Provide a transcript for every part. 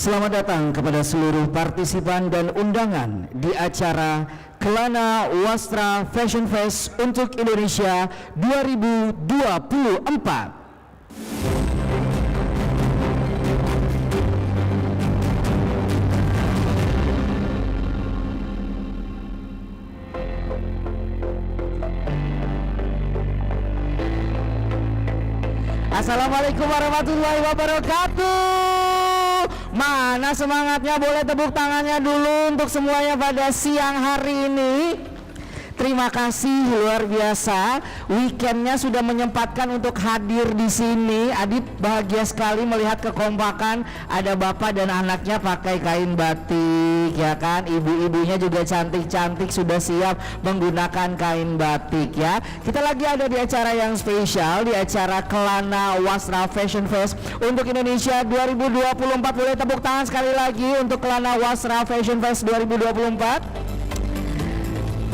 Selamat datang kepada seluruh partisipan dan undangan di acara Kelana Wastra Fashion Fest untuk Indonesia 2024. Assalamualaikum warahmatullahi wabarakatuh. Mana semangatnya? Boleh tepuk tangannya dulu untuk semuanya pada siang hari ini. Terima kasih luar biasa. Weekendnya sudah menyempatkan untuk hadir di sini. Adit bahagia sekali melihat kekompakan. Ada bapak dan anaknya pakai kain batik, ya kan? Ibu-ibunya juga cantik-cantik sudah siap menggunakan kain batik, ya. Kita lagi ada di acara yang spesial, di acara Kelana Wastra Fashion Fest untuk Indonesia 2024. Boleh tepuk tangan sekali lagi untuk Kelana Wastra Fashion Fest 2024.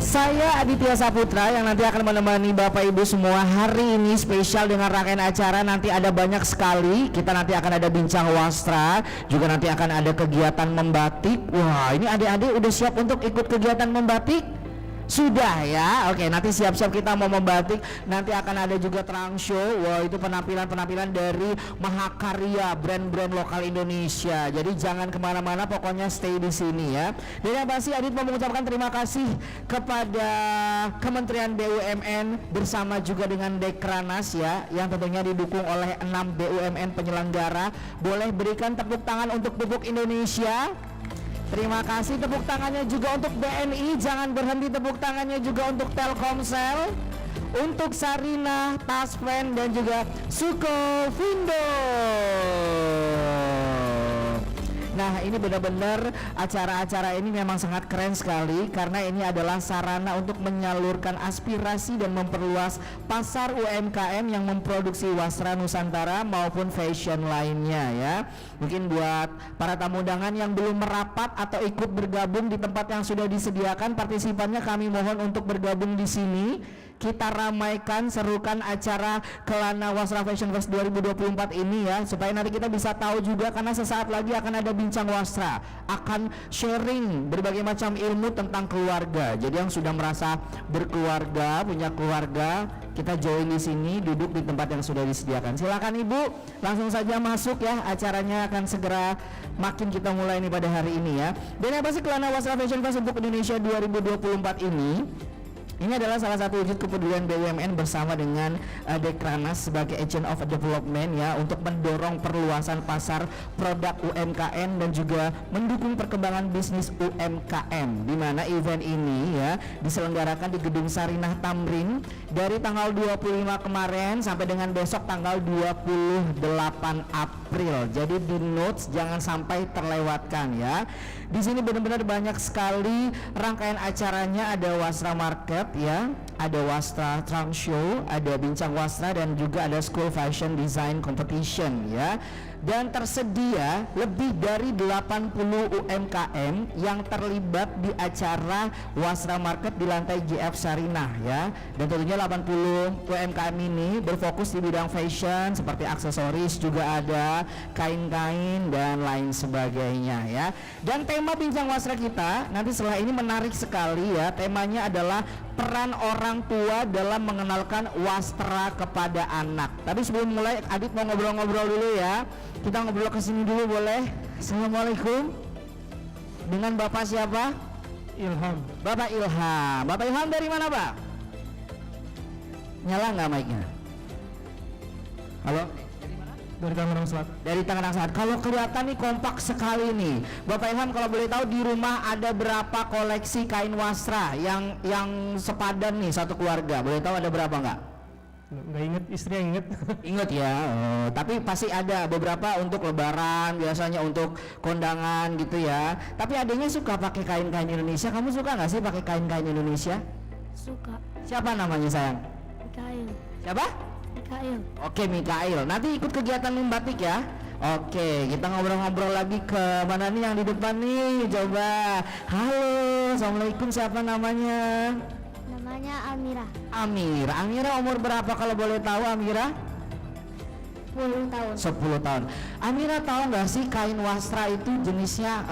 Saya Aditya Saputra yang nanti akan menemani Bapak Ibu semua hari ini spesial dengan rangkaian acara. Nanti ada banyak sekali. Kita nanti akan ada bincang wastra, juga nanti akan ada kegiatan membatik. Wah, ini adik-adik udah siap untuk ikut kegiatan membatik? Sudah ya, oke, nanti siap-siap kita mau membatik. Nanti akan ada juga trunk show. Wah, itu penampilan-penampilan dari mahakarya brand-brand lokal Indonesia. Jadi jangan kemana-mana, pokoknya stay di sini ya. Dan yang pasti Adit mau mengucapkan terima kasih kepada Kementerian BUMN bersama juga dengan Dekranas ya, yang tentunya didukung oleh 6 BUMN penyelenggara. Boleh berikan tepuk tangan untuk Pupuk Indonesia. Terima kasih. Tepuk tangannya juga untuk BNI, jangan berhenti tepuk tangannya juga untuk Telkomsel, untuk Sarina, Taspen dan juga Sukovindo. Nah, ini benar-benar acara-acara ini memang sangat keren sekali karena ini adalah sarana untuk menyalurkan aspirasi dan memperluas pasar UMKM yang memproduksi wastra Nusantara maupun fashion lainnya ya. Mungkin buat para tamu undangan yang belum merapat atau ikut bergabung di tempat yang sudah disediakan, partisipannya kami mohon untuk bergabung di sini. Kita ramaikan, serukan acara Kelana Wastra Fashion Fest 2024 ini ya, supaya nanti kita bisa tahu juga karena sesaat lagi akan ada bincang wastra, akan sharing berbagai macam ilmu tentang keluarga. Jadi yang sudah merasa berkeluarga, punya keluarga, kita join di sini, duduk di tempat yang sudah disediakan. Silakan Ibu, langsung saja masuk ya, acaranya akan segera makin kita mulai nih pada hari ini ya. Dan yang pasti Kelana Wastra Fashion Fest untuk Indonesia 2024 ini adalah salah satu wujud kepedulian BUMN bersama dengan Dekranas sebagai agent of development ya, untuk mendorong perluasan pasar produk UMKM dan juga mendukung perkembangan bisnis UMKM, di mana event ini ya diselenggarakan di Gedung Sarinah Tamrin dari tanggal 25 kemarin sampai dengan besok tanggal 28 April. Jadi di notes jangan sampai terlewatkan ya. Di sini benar-benar banyak sekali rangkaian acaranya, ada Wastra Market ya, ada Wastra Trunk Show, ada bincang wastra dan juga ada School Fashion Design Competition ya. Dan tersedia lebih dari 80 UMKM yang terlibat di acara Wastra Market di lantai GF Sarinah ya. Dan tentunya 80 UMKM ini berfokus di bidang fashion seperti aksesoris, juga ada kain-kain dan lain sebagainya ya. Dan tema bincang wastra kita nanti setelah ini menarik sekali ya. Temanya adalah peran orang tua dalam mengenalkan wastra kepada anak. Tapi sebelum mulai, Adit mau ngobrol-ngobrol dulu ya. Kita ngobrol ke sini dulu boleh? Assalamualaikum. Dengan Bapak siapa? Ilham. Bapak Ilham. Bapak Ilham dari mana, Pak? Nyala nggak mic-nya? Halo? Dari Tangerang Selatan. Dari Tangerang Selatan. Kalau kelihatan nih kompak sekali nih. Bapak Ilham, kalau boleh tahu di rumah ada berapa koleksi kain wastra yang sepadan nih satu keluarga? Boleh tahu ada berapa nggak? Nggak inget, istri yang inget. Ingat ya, tapi pasti ada beberapa untuk lebaran, biasanya untuk kondangan gitu ya. Tapi adanya suka pakai kain-kain Indonesia. Kamu suka nggak sih pakai kain-kain Indonesia? Suka. Siapa namanya sayang? Mikael. Siapa? Mikael. Oke, Mikael. Nanti ikut kegiatan membatik ya. Oke, kita ngobrol-ngobrol lagi ke mana nih yang di depan nih? Coba. Halo, assalamualaikum. Siapa namanya? Namanya Amira. Amira. Amira umur berapa kalau boleh tahu Amira? 10 tahun. 10 tahun. Amira tahu nggak sih kain wastra itu jenisnya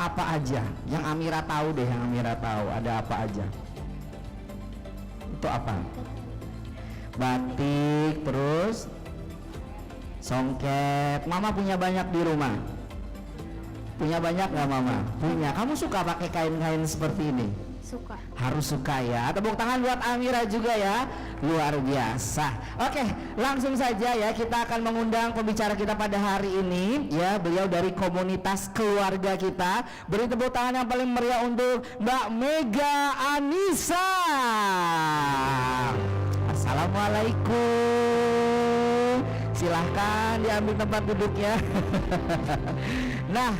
apa aja? Yang Amira tahu deh, yang Amira tahu ada apa aja? Itu apa? Batik, terus songket. Mama punya banyak di rumah? Punya banyak nggak Mama? Punya. Kamu suka pakai kain-kain seperti ini? Suka. Harus suka ya. Tepuk tangan buat Amira juga ya. Luar biasa. Oke, langsung saja ya kita akan mengundang pembicara kita pada hari ini ya. Beliau dari komunitas keluarga kita. Beri tepuk tangan yang paling meriah untuk Mbak Mega Anissa. Assalamualaikum. Silahkan diambil tempat duduknya. Nah,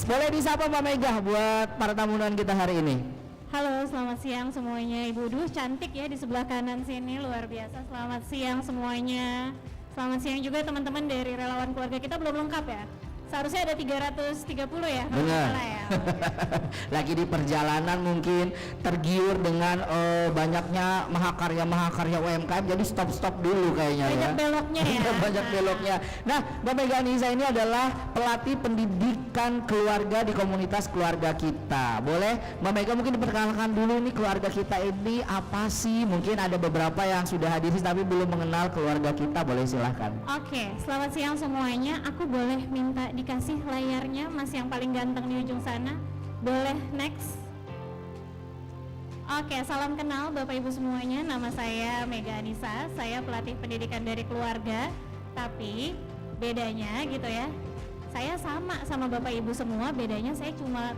boleh disapa Mbak Mega buat para tamu undangan kita hari ini. Halo, selamat siang semuanya. Ibu Duh cantik ya di sebelah kanan sini, luar biasa. Selamat siang semuanya. Selamat siang juga teman-teman dari relawan keluarga kita, belum lengkap ya? Seharusnya ada 330 ya? kalau Benar. nggak salah ya. Lagi di perjalanan mungkin tergiur dengan banyaknya mahakarya UMKM, jadi stop dulu kayaknya ya. Banyak beloknya ya. Banyak beloknya. Nah, Mbak Mega Anissa ini adalah pelatih pendidikan keluarga di komunitas keluarga kita. Boleh Mbak Mega mungkin diperkenalkan dulu nih keluarga kita ini apa sih? Mungkin ada beberapa yang sudah hadir tapi belum mengenal keluarga kita, boleh silahkan. Oke, selamat siang semuanya. Aku boleh minta dikasih layarnya, Mas yang paling ganteng di ujung sana. Boleh next. Oke, salam kenal Bapak Ibu semuanya. Nama saya Mega Anissa. Saya pelatih pendidikan dari keluarga. Tapi bedanya gitu ya, saya sama Bapak Ibu semua. Bedanya saya cuma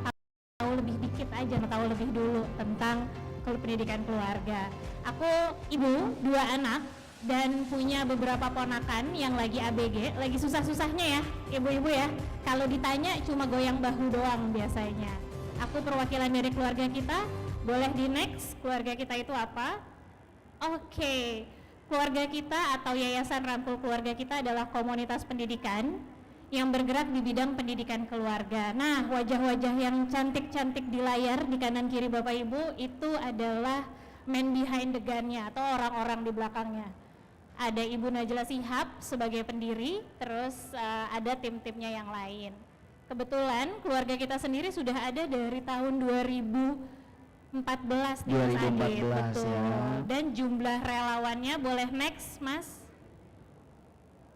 tahu lebih dikit aja, tahu lebih dulu tentang pendidikan keluarga. Aku ibu 2 anak dan punya beberapa ponakan yang lagi ABG, lagi susah-susahnya ya ibu-ibu ya. Kalau ditanya cuma goyang bahu doang biasanya. Aku perwakilan dari keluarga kita. Boleh di next, keluarga kita itu apa? Oke, keluarga kita atau Yayasan Rangkul Keluarga kita adalah komunitas pendidikan yang bergerak di bidang pendidikan keluarga. Nah, wajah-wajah yang cantik-cantik di layar di kanan kiri Bapak Ibu itu adalah man behind the gun-nya atau orang-orang di belakangnya. Ada Ibu Najla Shihab sebagai pendiri, terus ada tim-timnya yang lain. Kebetulan keluarga kita sendiri sudah ada dari tahun 2014 nih Mas Adit, 2014 betul. ya. Dan jumlah relawannya boleh next Mas.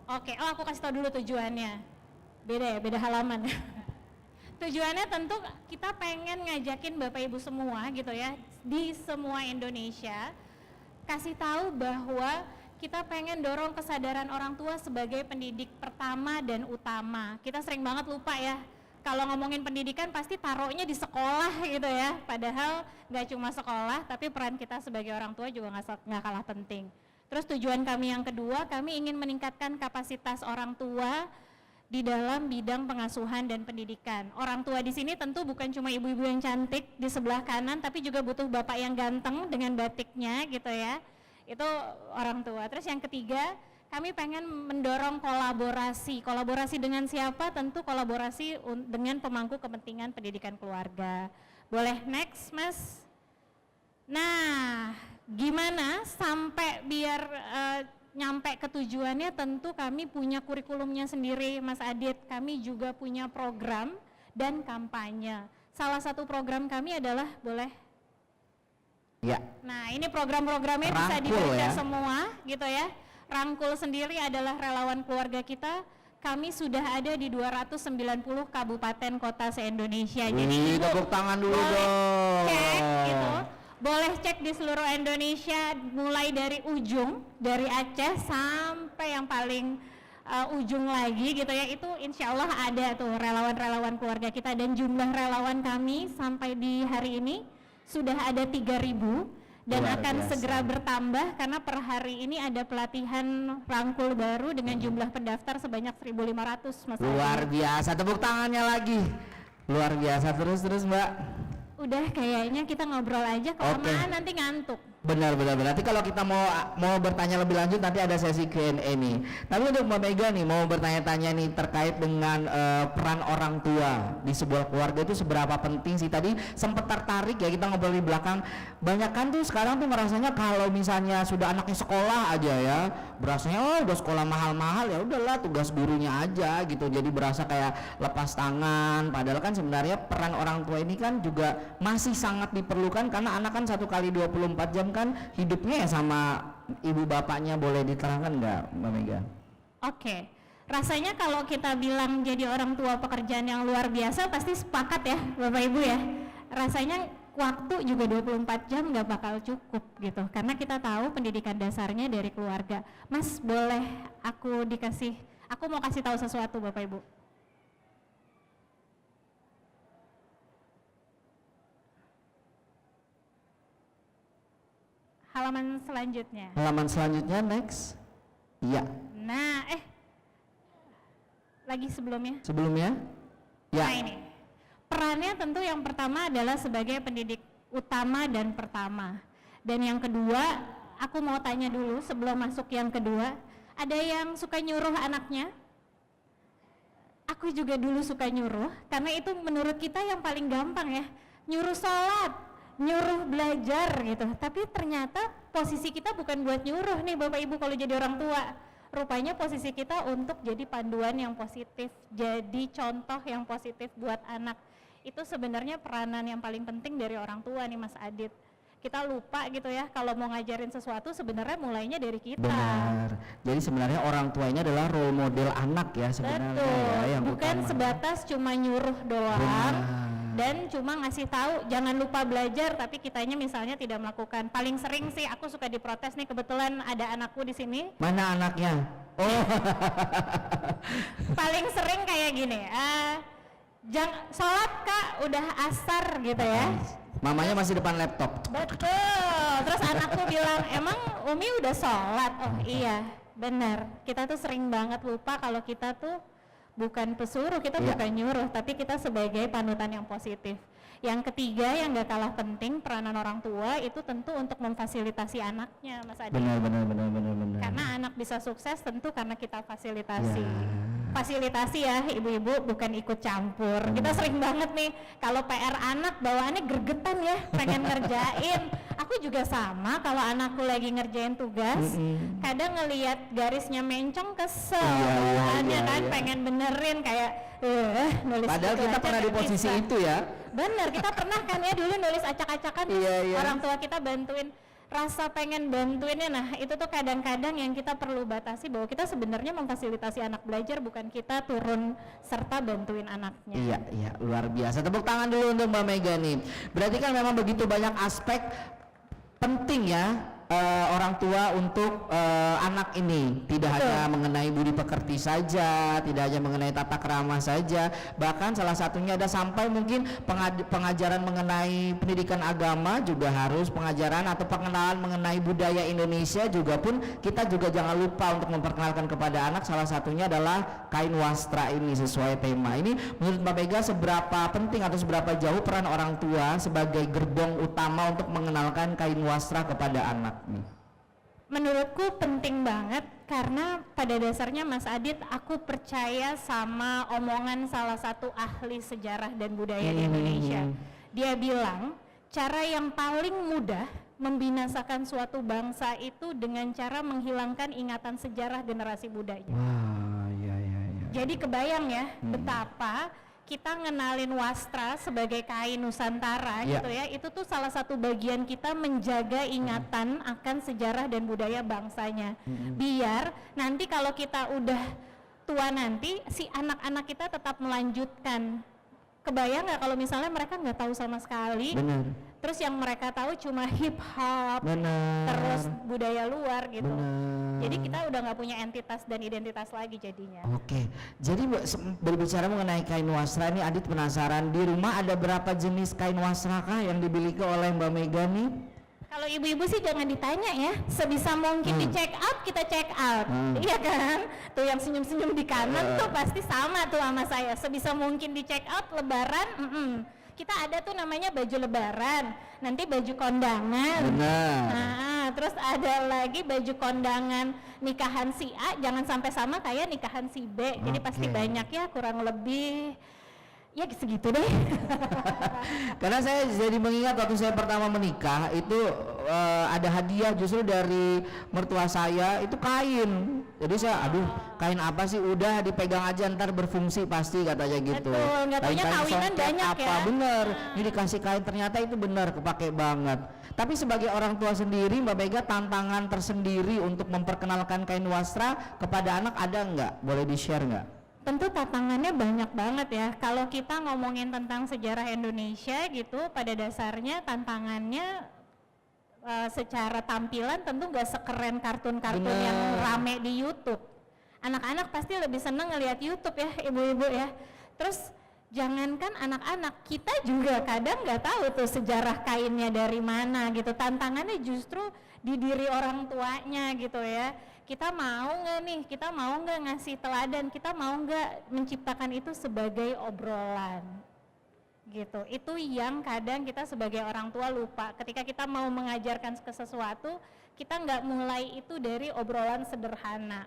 Oke, aku kasih tau dulu tujuannya. Beda ya, beda halaman. Tujuannya tentu kita pengen ngajakin Bapak Ibu semua gitu ya, di semua Indonesia, kasih tahu bahwa kita pengen dorong kesadaran orang tua sebagai pendidik pertama dan utama. Kita sering banget lupa ya, kalau ngomongin pendidikan pasti taruhnya di sekolah gitu ya. Padahal nggak cuma sekolah, tapi peran kita sebagai orang tua juga nggak kalah penting. Terus tujuan kami yang kedua, kami ingin meningkatkan kapasitas orang tua di dalam bidang pengasuhan dan pendidikan. Orang tua di sini tentu bukan cuma ibu-ibu yang cantik di sebelah kanan, tapi juga butuh bapak yang ganteng dengan batiknya gitu ya. Itu orang tua. Terus yang ketiga, kami pengen mendorong kolaborasi. Kolaborasi dengan siapa? Tentu kolaborasi dengan pemangku kepentingan pendidikan keluarga. Boleh next, Mas? Nah, gimana sampai biar nyampe ke tujuannya? Tentu kami punya kurikulumnya sendiri, Mas Adit. Kami juga punya program dan kampanye. Salah satu program kami adalah, boleh? Ya. Nah, ini program-programnya bisa Rangkul dibaca ya. semua gitu ya. Rangkul sendiri adalah relawan keluarga kita. Kami sudah ada di 290 kabupaten kota se-Indonesia. Jadi Wih, Ibu tepuk tangan dulu boleh dong. cek gitu. Boleh cek di seluruh Indonesia, mulai dari ujung, dari Aceh sampai yang paling ujung lagi gitu ya. Itu insya Allah ada tuh relawan-relawan keluarga kita, dan jumlah relawan kami sampai di hari ini sudah ada 3.000 dan Luar akan biasa. segera bertambah karena per hari ini ada pelatihan rangkul baru dengan jumlah pendaftar sebanyak 1.500 Mas Luar Adi. biasa, tepuk tangannya lagi. Luar biasa, terus Mbak. Udah kayaknya kita ngobrol aja, kelamaan nanti ngantuk. Benar. Nanti kalau kita mau bertanya lebih lanjut nanti ada sesi Q&A nih. Tapi untuk Mbak Mega nih mau bertanya-tanya nih terkait dengan peran orang tua di sebuah keluarga itu seberapa penting sih? Tadi sempat tertarik ya kita ngobrol di belakang. Banyak kan tuh sekarang tuh ngerasanya kalau misalnya sudah anaknya sekolah aja ya, berasanya oh udah sekolah mahal-mahal ya udahlah tugas gurunya aja gitu. Jadi berasa kayak lepas tangan. Padahal kan sebenarnya peran orang tua ini kan juga masih sangat diperlukan karena anak kan 1 kali 24 jam kan hidupnya ya sama ibu bapaknya. Boleh diterangkan nggak Mbak Mega? Oke, rasanya kalau kita bilang jadi orang tua pekerjaan yang luar biasa pasti sepakat ya Bapak Ibu ya. Rasanya waktu juga 24 jam nggak bakal cukup gitu, karena kita tahu pendidikan dasarnya dari keluarga. Mas boleh aku mau kasih tahu sesuatu Bapak Ibu. Halaman selanjutnya next. Iya. Nah, lagi sebelumnya. Ya. Nah ini, perannya tentu yang pertama adalah sebagai pendidik utama dan pertama. Dan yang kedua, aku mau tanya dulu sebelum masuk yang kedua, ada yang suka nyuruh anaknya? Aku juga dulu suka nyuruh, karena itu menurut kita yang paling gampang ya, nyuruh sholat, nyuruh belajar gitu. Tapi ternyata posisi kita bukan buat nyuruh nih Bapak Ibu kalau jadi orang tua. Rupanya posisi kita untuk jadi panduan yang positif, jadi contoh yang positif buat anak. Itu sebenarnya peranan yang paling penting dari orang tua nih Mas Adit. Kita lupa gitu ya kalau mau ngajarin sesuatu sebenarnya mulainya dari kita. Benar. Jadi sebenarnya orang tua ini adalah role model anak ya sebenarnya. Betul. Ya, yang bukan utama. Sebatas cuma nyuruh doang. Dan cuma ngasih tahu jangan lupa belajar tapi kitanya misalnya tidak melakukan. Paling sering sih aku suka diprotes nih, kebetulan ada anakku di sini. Mana anaknya? Oh. Paling sering kayak gini. Sholat Kak, udah asar gitu ya. Mamanya masih depan laptop. Betul. Terus anakku bilang, "Emang Umi udah sholat?" Oh iya, benar. Kita tuh sering banget lupa kalau kita tuh bukan pesuruh, kita bukan nyuruh, tapi kita sebagai panutan yang positif. Yang ketiga yang gak kalah penting peranan orang tua itu tentu untuk memfasilitasi anaknya, Mas Adi. Benar. Karena anak bisa sukses tentu karena kita fasilitasi. Fasilitasi ya ibu-ibu, bukan ikut campur. Kita sering banget nih kalau PR anak bawaannya gregetan ya, pengen ngerjain. Aku juga sama kalau anakku lagi ngerjain tugas, kadang ngelihat garisnya mencong kesel, bawaannya kan pengen benerin kayak nulis. Padahal gitu kita aja pernah di nggak posisi bisa. itu ya. Bener, kita pernah kan ya dulu nulis acak-acakan, orang tua kita bantuin. Rasa pengen bantuinnya, nah itu tuh kadang-kadang yang kita perlu batasi, bahwa kita sebenarnya memfasilitasi anak belajar, bukan kita turun serta bantuin anaknya. Iya, luar biasa. Tepuk tangan dulu untuk Mbak Mega nih. Berarti kan memang begitu banyak aspek penting ya orang tua untuk anak ini. Tidak hanya mengenai budi pekerti saja, tidak hanya mengenai tata krama saja, bahkan salah satunya ada sampai mungkin pengajaran mengenai pendidikan agama juga harus, pengajaran atau pengenalan mengenai budaya Indonesia juga pun kita juga jangan lupa untuk memperkenalkan kepada anak. Salah satunya adalah kain wastra ini sesuai tema. Ini menurut Mbak Mega seberapa penting atau seberapa jauh peran orang tua sebagai gerbong utama untuk mengenalkan kain wastra kepada anak nih? Menurutku penting banget, karena pada dasarnya Mas Adit, aku percaya sama omongan salah satu ahli sejarah dan budaya di Indonesia. Dia bilang cara yang paling mudah membinasakan suatu bangsa itu dengan cara menghilangkan ingatan sejarah generasi mudanya. Iya. Jadi kebayang ya betapa kita ngenalin wastra sebagai kain Nusantara gitu ya, itu tuh salah satu bagian kita menjaga ingatan akan sejarah dan budaya bangsanya. Biar nanti kalau kita udah tua nanti, si anak-anak kita tetap melanjutkan. Kebayang nggak kalau misalnya mereka nggak tahu sama sekali, terus yang mereka tahu cuma hip hop, terus budaya luar gitu. Jadi kita udah nggak punya entitas dan identitas lagi jadinya. Oke, jadi berbicara mengenai kain wastra ini, Adit penasaran, di rumah ada berapa jenis kain wastra kah yang dimiliki oleh Mbak Mega nih? Kalau ibu-ibu sih jangan ditanya ya, sebisa mungkin di check out kita check out, iya kan? Tuh yang senyum-senyum di kanan tuh pasti sama tuh sama saya. Sebisa mungkin di check out Lebaran, kita ada tuh namanya baju lebaran, nanti baju kondangan. Benar. Nah, terus ada lagi baju kondangan nikahan si A, jangan sampai sama kayak nikahan si B. Jadi pasti Oke. banyak ya, kurang lebih ya segitu deh. Karena saya jadi mengingat waktu saya pertama menikah itu ada hadiah justru dari mertua saya itu kain. Jadi saya aduh kain apa sih, udah dipegang aja ntar berfungsi pasti katanya gitu. Betul, nggak taunya Kain-kain kawinan songket banyak apa, ya. bener. Ini dikasih kain ternyata itu benar kepake banget. Tapi sebagai orang tua sendiri Mbak Mega, tantangan tersendiri untuk memperkenalkan kain wastra kepada anak ada nggak? Boleh di-share nggak? Tentu tantangannya banyak banget ya. Kalau kita ngomongin tentang sejarah Indonesia gitu, pada dasarnya tantangannya secara tampilan tentu nggak sekeren kartun-kartun Bener. yang rame di YouTube. Anak-anak pasti lebih seneng ngelihat YouTube ya, ibu-ibu ya. Terus jangankan anak-anak, kita juga kadang nggak tahu tuh sejarah kainnya dari mana gitu. Tantangannya justru di diri orang tuanya gitu ya. Kita mau nggak nih, kita mau nggak ngasih teladan, kita mau nggak menciptakan itu sebagai obrolan gitu. Itu yang kadang kita sebagai orang tua lupa. Ketika kita mau mengajarkan ke sesuatu, kita nggak mulai itu dari obrolan sederhana.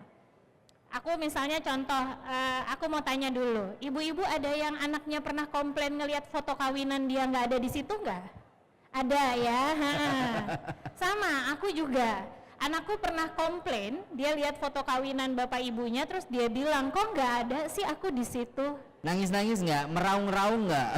Aku misalnya contoh, aku mau tanya dulu, ibu-ibu ada yang anaknya pernah komplain ngelihat foto kawinan dia nggak ada di situ nggak? Ada ya, sama aku juga. Anakku pernah komplain, dia lihat foto kawinan bapak ibunya, terus dia bilang, kok nggak ada sih aku di situ? Nangis-nangis nggak? Meraung-raung nggak?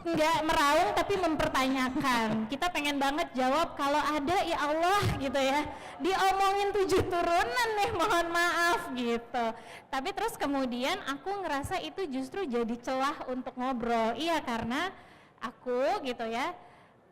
Nggak meraung tapi mempertanyakan. Kita pengen banget jawab kalau ada ya Allah gitu ya. Diomongin 7 turunan nih, mohon maaf gitu. Tapi terus kemudian aku ngerasa itu justru jadi celah untuk ngobrol. Iya, karena aku gitu ya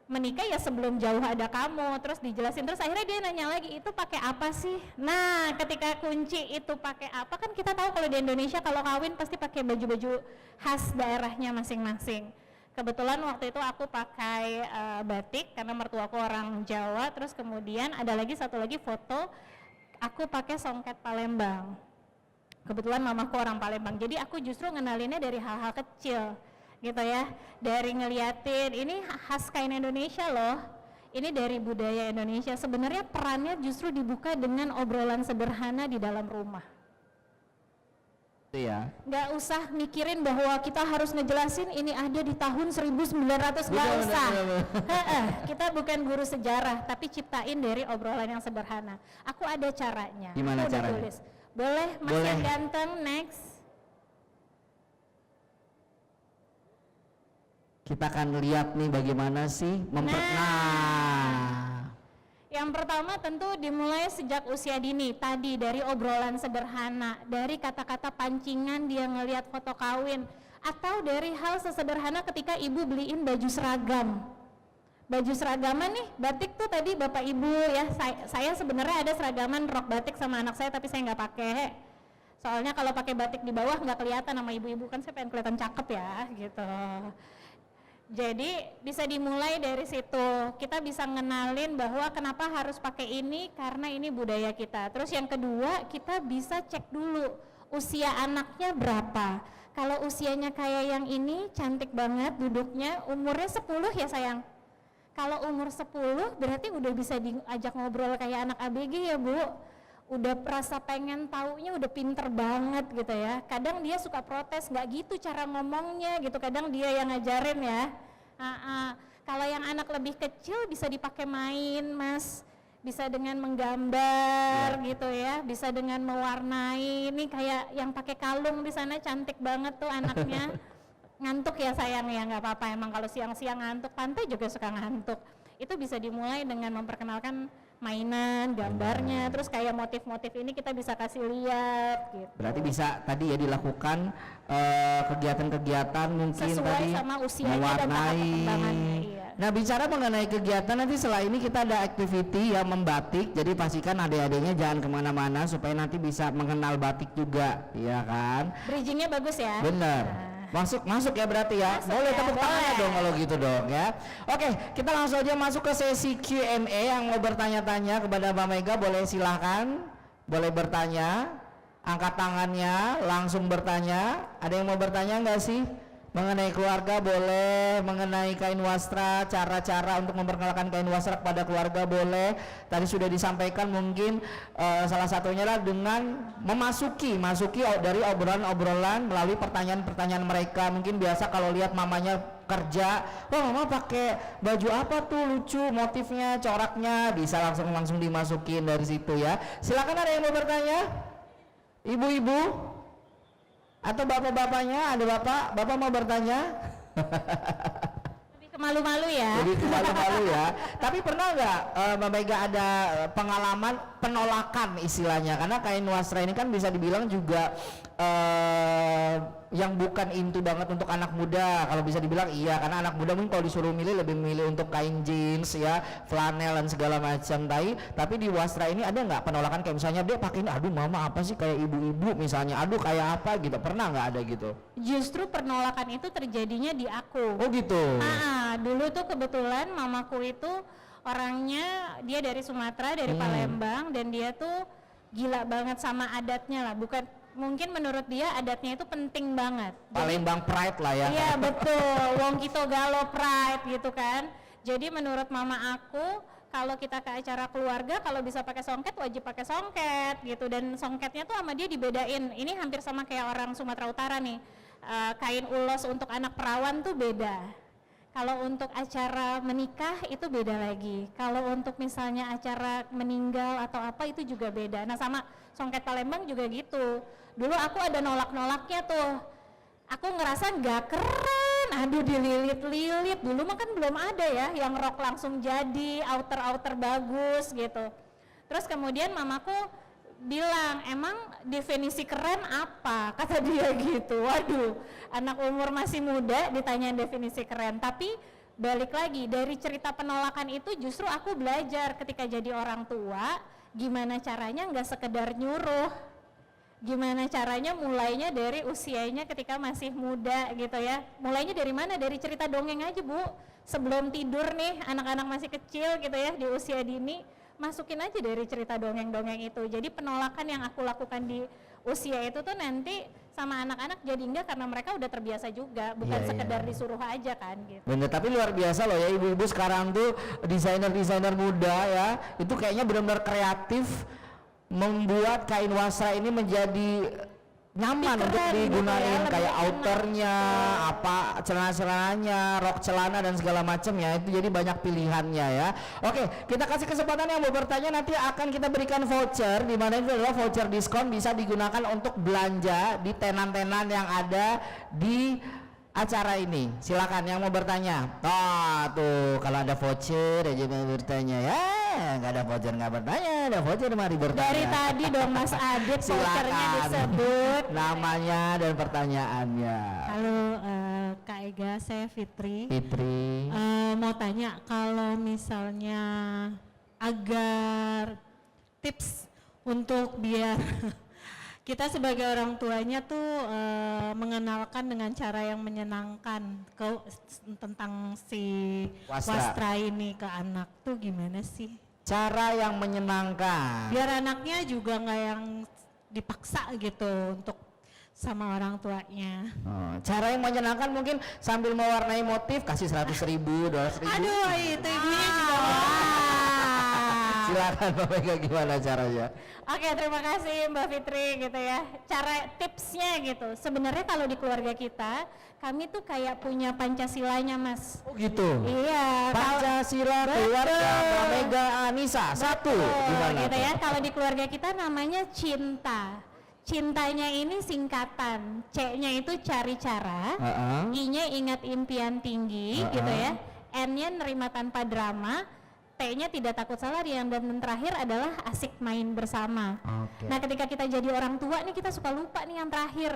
menikah ya sebelum jauh ada kamu, terus dijelasin, terus akhirnya dia nanya lagi, itu pakai apa sih? Nah, ketika kunci itu pakai apa, kan kita tahu kalau di Indonesia kalau kawin pasti pakai baju-baju khas daerahnya masing-masing. Kebetulan waktu itu aku pakai batik karena mertuaku orang Jawa, terus kemudian ada lagi satu lagi foto aku pakai songket Palembang. Kebetulan mamaku orang Palembang, jadi aku justru ngenalinnya dari hal-hal kecil gitu ya, dari ngeliatin ini khas kain Indonesia loh, ini dari budaya Indonesia. Sebenarnya perannya justru dibuka dengan obrolan sederhana di dalam rumah. Ya. Nggak usah mikirin bahwa kita harus ngejelasin ini ada di tahun 1900, nggak usah. Kita bukan guru sejarah, tapi ciptain dari obrolan yang sederhana. Aku ada caranya. Gimana Aku udah caranya? tulis. Boleh Mas Boleh. yang ganteng, next. Kita akan lihat nih bagaimana sih Yang pertama tentu dimulai sejak usia dini, tadi dari obrolan sederhana, dari kata-kata pancingan dia ngelihat foto kawin, atau dari hal sesederhana ketika ibu beliin baju seragam. Baju seragaman nih, batik tuh tadi bapak ibu ya, saya sebenarnya ada seragaman rok batik sama anak saya tapi saya nggak pakai. Soalnya kalau pakai batik di bawah nggak kelihatan sama ibu-ibu, kan saya pengen kelihatan cakep ya gitu. Jadi bisa dimulai dari situ, kita bisa ngenalin bahwa kenapa harus pakai ini, karena ini budaya kita. Terus yang kedua, kita bisa cek dulu usia anaknya berapa. Kalau usianya kayak yang ini, cantik banget duduknya, umurnya 10 ya sayang. Kalau umur 10 berarti udah bisa diajak ngobrol kayak anak ABG ya Bu. Udah rasa pengen taunya, udah pinter banget gitu ya. Kadang dia suka protes, nggak gitu cara ngomongnya gitu, kadang dia yang ngajarin ya. Kalau yang anak lebih kecil bisa dipakai main Mas, bisa dengan menggambar gitu ya, bisa dengan mewarnai. Ini kayak yang pakai kalung di sana cantik banget tuh anaknya. Ngantuk ya sayang ya, nggak apa-apa, emang kalau siang-siang ngantuk, Tante juga suka ngantuk. Itu bisa dimulai dengan memperkenalkan mainan, gambarnya, terus kayak motif-motif ini kita bisa kasih lihat gitu. Berarti bisa tadi ya dilakukan kegiatan-kegiatan mungkin Sesuai tadi sama usianya dan tahap mewarnai. perkembangannya, iya. Nah bicara mengenai kegiatan, nanti setelah ini kita ada activity yang membatik, jadi pastikan adik-adiknya jangan kemana-mana supaya nanti bisa mengenal batik juga, ya kan? Bridgingnya bagus ya. Bener. Masuk ya berarti ya. Masuk Boleh ya, tepuk tangan boleh. dong kalau gitu dong ya. Oke, kita langsung aja masuk ke sesi Q&A. Yang mau bertanya-tanya kepada Mbak Mega boleh silahkan, boleh bertanya, angkat tangannya, langsung bertanya. Ada yang mau bertanya nggak sih? Mengenai keluarga boleh, mengenai kain wastra, cara-cara untuk memperkenalkan kain wastra kepada keluarga boleh. Tadi sudah disampaikan mungkin salah satunya adalah dengan masuki dari obrolan-obrolan melalui pertanyaan-pertanyaan mereka. Mungkin biasa kalau lihat mamanya kerja, wah mama pakai baju apa tuh lucu, motifnya, coraknya, bisa langsung dimasukin dari situ ya. Silakan, ada yang mau bertanya? Ibu-ibu? Atau bapak-bapaknya, ada bapak mau bertanya? Lebih ke malu-malu ya. Jadi malu-malu ya. Tapi pernah nggak Mbak Mega ada pengalaman penolakan istilahnya? Karena kain wastra ini kan bisa dibilang juga yang bukan into banget untuk anak muda. Kalau bisa dibilang iya, karena anak muda mungkin kalau disuruh milih lebih milih untuk kain jeans ya, flanel dan segala macam. Tapi di wastra ini ada nggak penolakan kayak misalnya dia pakai ini, aduh mama apa sih kayak ibu-ibu misalnya, aduh kayak apa gitu, pernah nggak ada gitu? Justru penolakan itu terjadinya di aku. Oh gitu. Dulu tuh kebetulan mamaku itu orangnya, dia dari Sumatera, dari Palembang, dan dia tuh gila banget sama adatnya lah. Bukan, mungkin menurut dia adatnya itu penting banget. Palembang pride lah ya. Iya betul, wong kita galo pride gitu kan. Jadi menurut mama aku, kalau kita ke acara keluarga, kalau bisa pakai songket wajib pakai songket gitu. Dan songketnya tuh sama dia dibedain. Ini hampir sama kayak orang Sumatera Utara nih. Kain ulos untuk anak perawan tuh beda. Kalau untuk acara menikah itu beda lagi. Kalau untuk misalnya acara meninggal atau apa itu juga beda. Nah sama songket Palembang juga gitu. Dulu aku ada nolak-nolaknya tuh. Aku ngerasa nggak keren. Aduh dililit-lilit. Dulu mah kan belum ada ya yang rok langsung jadi, outer bagus gitu. Terus kemudian mamaku bilang, emang definisi keren apa? Kata dia gitu. Waduh, anak umur masih muda ditanyain definisi keren. Tapi balik lagi, dari cerita penolakan itu justru aku belajar ketika jadi orang tua, gimana caranya nggak sekedar nyuruh, gimana caranya mulainya dari usianya ketika masih muda gitu ya. Mulainya dari mana? Dari cerita dongeng aja Bu. Sebelum tidur nih, anak-anak masih kecil gitu ya, di usia dini, masukin aja dari cerita dongeng-dongeng itu. Jadi penolakan yang aku lakukan di usia itu tuh nanti sama anak-anak jadi enggak, karena mereka udah terbiasa juga, bukan sekedar disuruh aja kan gitu. Bener, tapi luar biasa loh ya ibu-ibu sekarang tuh, desainer-desainer muda ya, itu kayaknya benar-benar kreatif membuat kain wastra ini menjadi nyaman untuk digunain, kayak outernya, apa celana-celananya, rok celana dan segala macam ya. Itu jadi banyak pilihannya ya. Oke, kita kasih kesempatan yang mau bertanya, nanti akan kita berikan voucher, di mana itu adalah voucher diskon, bisa digunakan untuk belanja di tenan-tenan yang ada di acara ini. Silakan yang mau bertanya. Tuh kalau ada voucher aja mau bertanya ya, nggak ada voucher nggak bertanya, ada voucher mari bertanya. Dari tadi dong Mas Adit vouchernya disebut namanya dan pertanyaannya. Halo Kak Ega, saya Fitri. Fitri. Mau tanya, kalau misalnya agar tips untuk biar kita sebagai orang tuanya tuh mengenalkan dengan cara yang menyenangkan tentang si wastra ini ke anak tuh gimana sih? Cara yang menyenangkan. Biar anaknya juga nggak yang dipaksa gitu untuk sama orang tuanya. Cara yang menyenangkan mungkin sambil mewarnai motif, kasih 100.000, 200.000. Aduh, itu ibunya juga. Silakan Mbak Mega, gimana caranya? Oke, terima kasih Mbak Fitri gitu ya. Cara tipsnya gitu. Sebenarnya kalau di keluarga kita, kami tuh kayak punya Pancasilanya, Mas. Oh gitu. Iya. Pancasila keluarga Mbak Mega Anissa. Satu. Gimana? Gitu ya. Kalau di keluarga kita namanya cinta. Cintanya ini singkatan. C-nya itu cari cara, I-nya ingat impian tinggi gitu ya. N-nya nerima tanpa drama, T-nya tidak takut salah, dan terakhir adalah asik main bersama. Nah ketika kita jadi orang tua nih, kita suka lupa nih yang terakhir.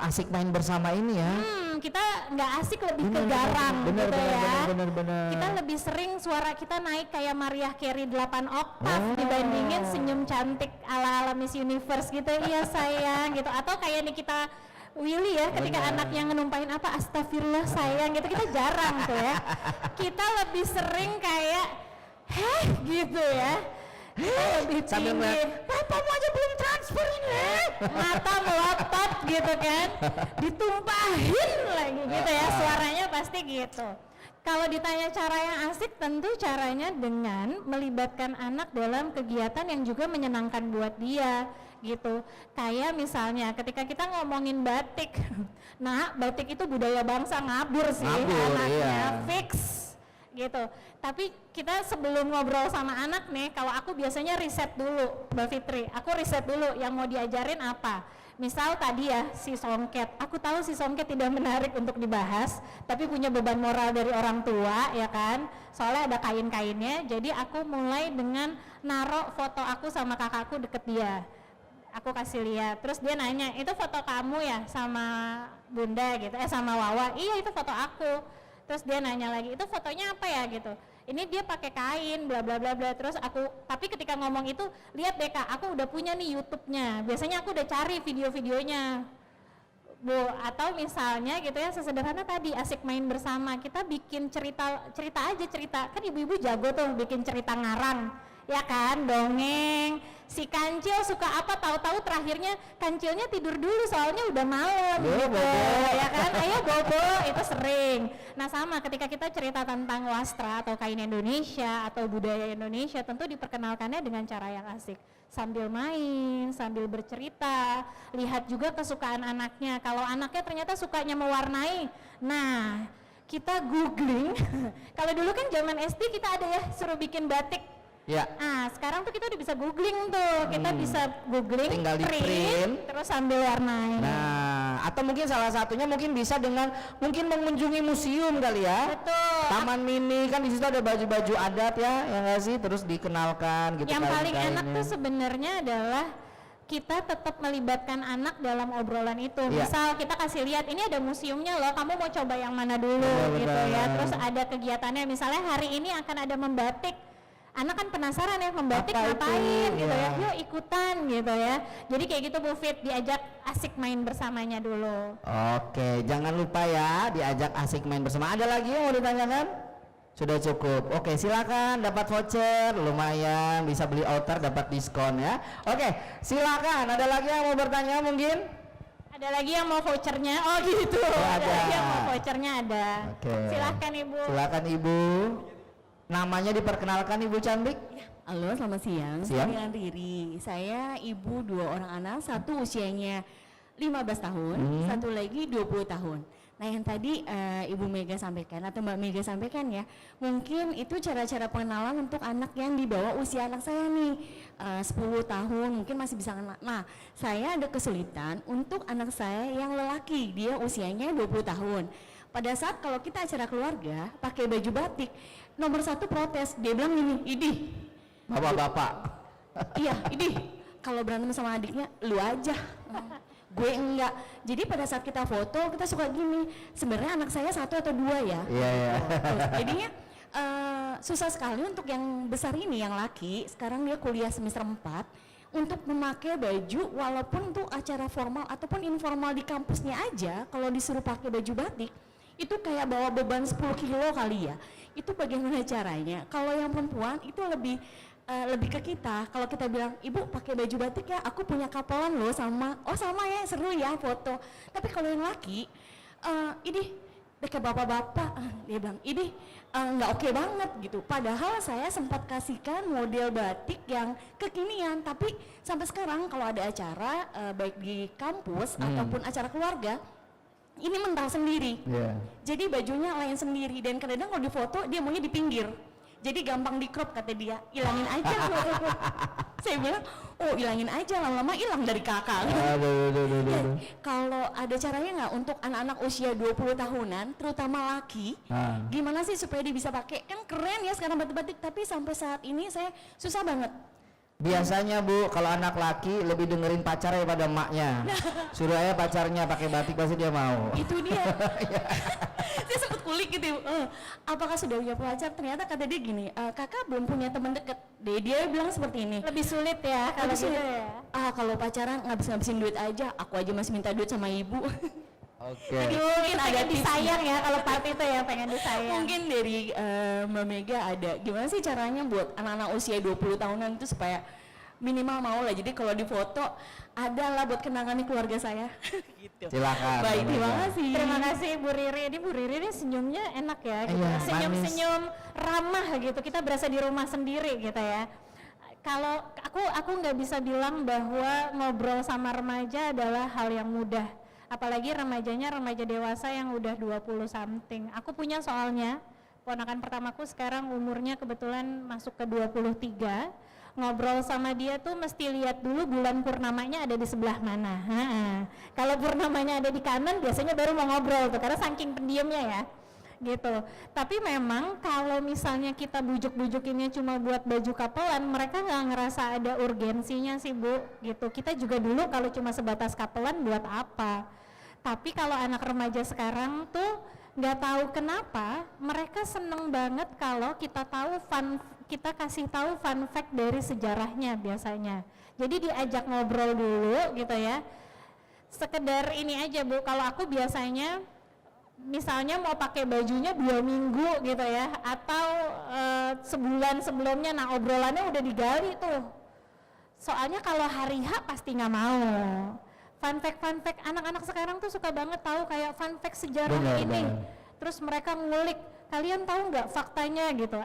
Asik main bersama ini ya. Kita nggak asik, lebih ke garang gitu ya. Bener. Kita lebih sering suara kita naik kayak Mariah Carey 8 oktav dibandingin senyum cantik ala Miss Universe gitu. Iya sayang gitu. Atau kayak nih kita Willy ya, ketika anaknya ngenumpahin apa, astagfirullah sayang gitu, kita jarang tuh ya. Kita lebih sering kayak gitu ya. lebih Sambil tinggi. ngeliat, papamu aja belum transfer ini. Mata melotot gitu kan, ditumpahin lagi gitu ya, suaranya pasti gitu. Kalau ditanya cara yang asik, tentu caranya dengan melibatkan anak dalam kegiatan yang juga menyenangkan buat dia gitu. Kayak misalnya ketika kita ngomongin batik, nah batik itu budaya bangsa, ngabur sih Ngabur, anaknya, iya. fix gitu. Tapi kita sebelum ngobrol sama anak nih, kalau aku biasanya riset dulu, Mbak Fitri, aku riset dulu yang mau diajarin apa. Misal tadi ya si songket, aku tahu si songket tidak menarik untuk dibahas, tapi punya beban moral dari orang tua ya kan, soalnya ada kain-kainnya. Jadi aku mulai dengan narok foto aku sama kakakku deket dia, aku kasih lihat, terus dia nanya, itu foto kamu ya sama bunda gitu, sama Wawa? Iya itu foto aku. Terus dia nanya lagi, itu fotonya apa ya gitu, ini dia pakai kain bla bla bla bla. Terus aku, tapi ketika ngomong itu, lihat deh Kak, aku udah punya nih YouTube-nya, biasanya aku udah cari video-videonya Bu. Atau misalnya gitu ya, sesederhana tadi asik main bersama, kita bikin cerita aja, kan ibu-ibu jago tuh bikin cerita ngarang ya kan, dongeng. Si kancil suka apa, tahu-tahu terakhirnya kancilnya tidur dulu soalnya udah malam gitu bobo. ya kan, ayo bobo, itu sering. Nah sama ketika kita cerita tentang wastra atau kain Indonesia atau budaya Indonesia, tentu diperkenalkannya dengan cara yang asik, sambil main, sambil bercerita, lihat juga kesukaan anaknya. Kalau anaknya ternyata sukanya mewarnai, nah kita googling. Kalau dulu kan zaman SD kita ada ya suruh bikin batik. Ya. Nah sekarang tuh kita udah bisa googling tuh, kita bisa googling, Tinggal di print, terus sambil warnai. Nah, atau mungkin salah satunya mungkin bisa dengan mungkin mengunjungi museum kali ya. Betul. Taman mini kan di situ ada baju-baju adat ya, yang nggak sih, terus dikenalkan gitu. Yang paling enak kain-kainnya. tuh sebenarnya adalah kita tetap melibatkan anak dalam obrolan itu. Iya. Misal kita kasih lihat, ini ada museumnya loh, kamu mau coba yang mana dulu gitu ya. Benar. Terus ada kegiatannya, misalnya hari ini akan ada membatik. Anak kan penasaran ya, membatik Apa itu? ngapain gitu ya, Iya. yuk ikutan gitu ya. Jadi kayak gitu Bu Fit, diajak asik main bersamanya dulu. Oke, jangan lupa ya diajak asik main bersama. Ada lagi yang mau ditanyakan? Sudah cukup. Oke, silakan, dapat voucher, lumayan, bisa beli outer, dapat diskon ya. Oke, silakan. Ada lagi yang mau bertanya mungkin? Ada lagi yang mau vouchernya? Oh gitu. Ada ada. lagi yang mau vouchernya ada. Oke. Silahkan Ibu. Silakan Ibu. Namanya diperkenalkan Ibu cantik. Halo, selamat siang. Siang. Saya dengan Riri. Saya ibu 2 orang anak, satu usianya 15 tahun, satu lagi 20 tahun. Nah, yang tadi Ibu Mega sampaikan atau Mbak Mega sampaikan ya, mungkin itu cara-cara pengenalan untuk anak yang di bawah usia anak saya nih, 10 tahun mungkin masih bisa kenal. Nah, saya ada kesulitan untuk anak saya yang lelaki, dia usianya 20 tahun. Pada saat kalau kita acara keluarga pakai baju batik, nomor 1 protes, dia bilang gini, idih, Bapak-bapak. iya, idih, kalau berantem sama adiknya, lu aja, gue enggak. Jadi pada saat kita foto, kita suka gini, sebenarnya anak saya 1 atau 2 ya. Iya, iya. Jadinya susah sekali untuk yang besar ini, yang laki, sekarang dia kuliah semester 4, untuk memakai baju walaupun untuk acara formal ataupun informal di kampusnya aja, kalau disuruh pakai baju batik, itu kayak bawa beban 10 kilo kali ya. Itu bagaimana caranya? Kalau yang perempuan itu lebih ke kita. Kalau kita bilang, ibu pakai baju batik ya, aku punya kapelan loh sama, oh sama ya, seru ya foto. Tapi kalau yang laki, ini kayak bapak-bapak, dia bilang, ini nggak oke banget gitu. Padahal saya sempat kasihkan model batik yang kekinian, tapi sampai sekarang kalau ada acara baik di kampus ataupun acara keluarga, ini mental sendiri. Iya. Jadi bajunya lain sendiri, dan kadang-kadang kalau difoto dia maunya di pinggir. Jadi gampang di crop, kata dia, ilangin aja. Saya bilang, oh ilangin aja, lama-lama hilang dari kakak. Ya, kalau ada caranya nggak untuk anak-anak usia 20 tahunan, terutama laki, gimana sih supaya dia bisa pakai? Kan keren ya sekarang batik-batik, tapi sampai saat ini saya susah banget. Biasanya Bu, kalau anak laki lebih dengerin pacar daripada emaknya. Suruh aja pacarnya pakai batik pasti dia mau. Itu dia. Saya sempat kulik gitu, apakah sudah punya pacar? Ternyata kata dia gini, kakak belum punya teman deket. Dia bilang seperti ini. Lebih sulit ya kalau Lebih gitu sulit. ya. Kalau pacaran ngabis-ngabisin duit aja, aku aja masih minta duit sama ibu. Oke. Jadi mungkin ada pengen tipsnya. disayang ya kalau part itu ya, pengen disayang. Mungkin dari Mbak Mega ada gimana sih caranya buat anak-anak usia 20 tahunan itu supaya minimal mau lah, jadi kalau di foto ada lah buat kenangan keluarga saya. Gitu. Silakan. Baik, Mbak terima Mega. kasih. Terima kasih Bu Riri. Ini Bu Riri ini senyumnya enak ya, gitu. Iya, Senyum-senyum ramah gitu. Kita berasa di rumah sendiri gitu ya. Kalau aku nggak bisa bilang bahwa ngobrol sama remaja adalah hal yang mudah. Apalagi remajanya remaja dewasa yang udah 20 something. Aku punya soalnya, ponakan pertamaku sekarang umurnya kebetulan masuk ke 23. Ngobrol sama dia tuh mesti lihat dulu bulan purnamanya ada di sebelah mana. Kalau purnamanya ada di kanan biasanya baru mau ngobrol tuh, karena saking pendiamnya ya gitu. Tapi memang kalau misalnya kita bujuk-bujukinnya cuma buat baju kapelan, mereka nggak ngerasa ada urgensinya sih Bu gitu. Kita juga dulu kalau cuma sebatas kapelan buat apa. Tapi kalau anak remaja sekarang tuh nggak tahu kenapa mereka seneng banget kalau kita kasih tahu fun fact dari sejarahnya biasanya. Jadi diajak ngobrol dulu gitu ya. Sekedar ini aja Bu, kalau aku biasanya misalnya mau pakai bajunya 2 minggu gitu ya, atau sebulan sebelumnya, nah obrolannya udah digali tuh. Soalnya kalau hari H pasti nggak mau. Fun fact anak-anak sekarang tuh suka banget tahu kayak fun fact sejarah ini. Terus mereka ngulik, kalian tahu nggak faktanya gitu.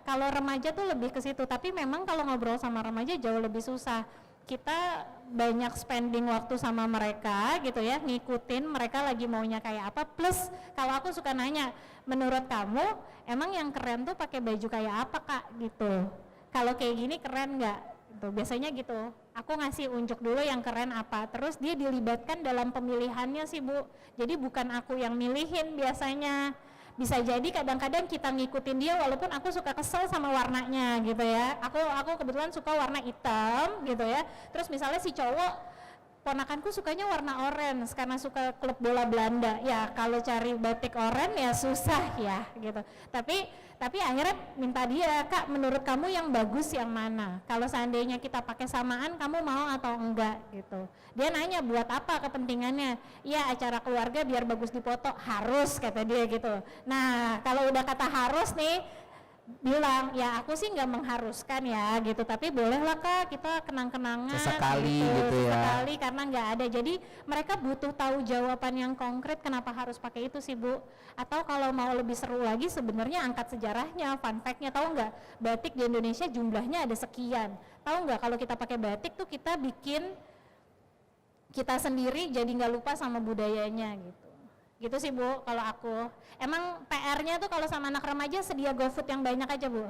Kalau remaja tuh lebih ke situ, tapi memang kalau ngobrol sama remaja jauh lebih susah. Kita banyak spending waktu sama mereka gitu ya, ngikutin mereka lagi maunya kayak apa. Plus kalau aku suka nanya, menurut kamu emang yang keren tuh pakai baju kayak apa Kak gitu. Kalau kayak gini keren nggak? Gitu. Biasanya gitu. Aku ngasih unjuk dulu yang keren apa. Terus dia dilibatkan dalam pemilihannya sih Bu. Jadi bukan aku yang milihin biasanya. Bisa jadi kadang-kadang kita ngikutin dia walaupun aku suka kesel sama warnanya gitu ya. Aku kebetulan suka warna hitam gitu ya. Terus misalnya si cowok, ponakanku sukanya warna oranye karena suka klub bola Belanda. Ya kalau cari batik oranye ya susah ya gitu. Tapi akhirnya minta dia, Kak menurut kamu yang bagus yang mana? Kalau seandainya kita pakai samaan kamu mau atau enggak gitu. Dia nanya buat apa kepentingannya? Ya acara keluarga biar bagus dipoto, harus kata dia gitu. Nah kalau udah kata harus nih, bilang ya aku sih nggak mengharuskan ya gitu, tapi bolehlah Kak kita kenang-kenangan Sesekali gitu ya. sesekali karena nggak ada. Jadi mereka butuh tahu jawaban yang konkret kenapa harus pakai itu sih Bu. Atau kalau mau lebih seru lagi sebenarnya angkat sejarahnya, fun fact-nya. Tahu nggak batik di Indonesia jumlahnya ada sekian? Tahu nggak kalau kita pakai batik tuh kita bikin kita sendiri jadi nggak lupa sama budayanya gitu. Gitu sih Bu kalau aku. Emang PR-nya tuh kalau sama anak remaja sedia GoFood yang banyak aja Bu.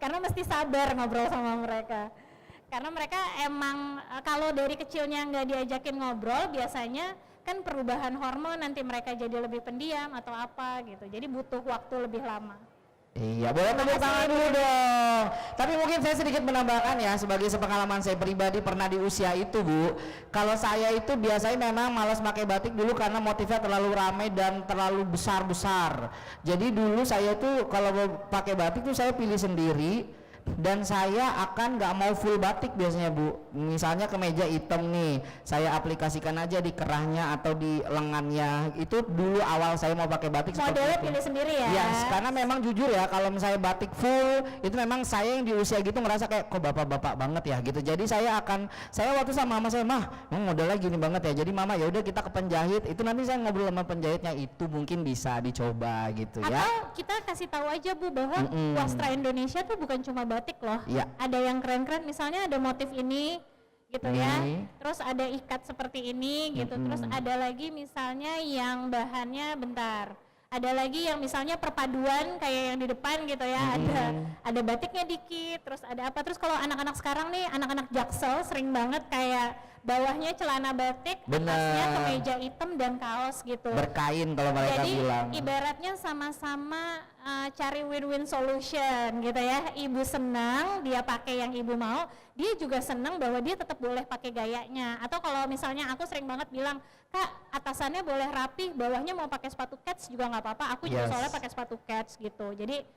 Karena mesti sabar ngobrol sama mereka. Karena mereka emang kalau dari kecilnya nggak diajakin ngobrol biasanya kan perubahan hormon, nanti mereka jadi lebih pendiam atau apa gitu. Jadi butuh waktu lebih lama. Iya, boleh tepuk tangan dulu dong. Tapi mungkin saya sedikit menambahkan ya, sebagai sepengalaman saya pribadi pernah di usia itu Bu. Kalau saya itu biasanya memang malas pakai batik dulu karena motifnya terlalu ramai dan terlalu besar-besar. Jadi dulu saya itu kalau mau pakai batik tuh saya pilih sendiri. Dan saya akan nggak mau full batik biasanya Bu. Misalnya kemeja hitam nih, saya aplikasikan aja di kerahnya atau di lengannya. Itu dulu awal saya mau pakai batik. Modelnya pilih sendiri ya? Yes, karena memang jujur ya kalau misalnya batik full itu memang saya yang di usia gitu ngerasa kayak kok bapak-bapak banget ya gitu. Jadi saya waktu sama mama saya, mah modelnya gini banget ya. Jadi mama ya udah kita ke penjahit. Itu nanti saya ngobrol sama penjahitnya, itu mungkin bisa dicoba gitu ya. Atau kita kasih tahu aja Bu bahwa wastra Indonesia tuh bukan cuma batik loh. Iya. Ada yang keren-keren, misalnya ada motif ini gitu ya. Terus ada ikat seperti ini gitu. Terus ada lagi misalnya yang bahannya bentar. Ada lagi yang misalnya perpaduan kayak yang di depan gitu ya. Ada batiknya dikit, terus ada apa. Terus kalau anak-anak sekarang nih, anak-anak Jaksel sering banget kayak bawahnya celana batik, atasnya kemeja hitam dan kaos gitu. Berkain kalau mereka Jadi, bilang. ibaratnya sama-sama cari win-win solution gitu ya. Ibu senang dia pakai yang ibu mau, dia juga senang bahwa dia tetap boleh pakai gayanya. Atau kalau misalnya aku sering banget bilang, Kak atasannya boleh rapi, bawahnya mau pakai sepatu cats juga nggak apa-apa. Aku juga soalnya pakai sepatu cats gitu. Jadi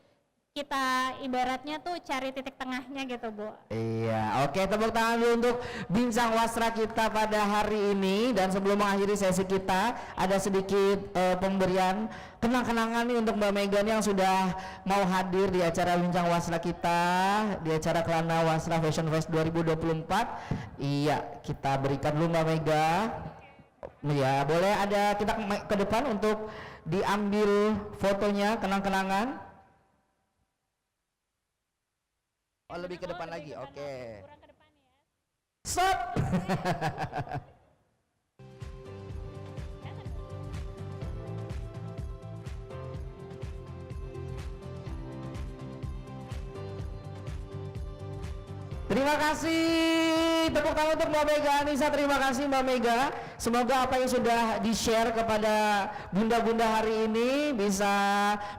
kita ibaratnya tuh cari titik tengahnya gitu Bu. Iya, oke, tepuk tangan dulu untuk bincang wasra kita pada hari ini. Dan sebelum mengakhiri sesi kita, ada sedikit pemberian kenang-kenangan nih untuk Mbak Mega nih yang sudah mau hadir di acara bincang wasra kita, di acara Kelana Wasra Fashion Fest 2024. Iya, kita berikan dulu Mbak Mega. Ya, boleh ada kita ke depan untuk diambil fotonya, kenang-kenangan. Oh, lebih ke depan lagi, oke. Kurang ke depan ya. Stop. Terima kasih, tepuk tangan untuk Mbak Mega Anissa. Terima kasih Mbak Mega. Semoga apa yang sudah di-share kepada bunda-bunda hari ini bisa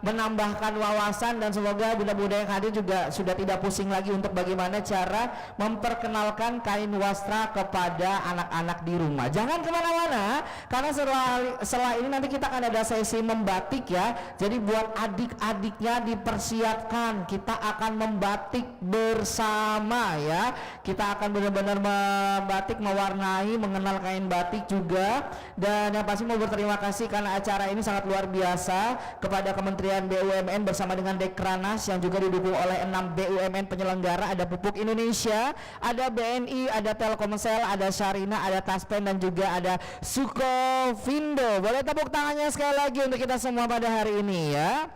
menambahkan wawasan, dan semoga bunda-bunda yang hadir juga sudah tidak pusing lagi untuk bagaimana cara memperkenalkan kain wastra kepada anak-anak di rumah. Jangan kemana-mana, karena setelah ini nanti kita akan ada sesi membatik ya. Jadi buat adik-adiknya dipersiapkan, kita akan membatik bersama ya. Kita akan benar-benar membatik, mewarnai, mengenal kain batik juga. Dan yang pasti mau berterima kasih karena acara ini sangat luar biasa kepada Kementerian BUMN bersama dengan Dekranas yang juga didukung oleh 6 BUMN penyelenggara. Ada Pupuk Indonesia, ada BNI, ada Telkomsel, ada Syarina, ada Taspen, dan juga ada Sukovindo. Boleh tepuk tangannya sekali lagi untuk kita semua pada hari ini ya.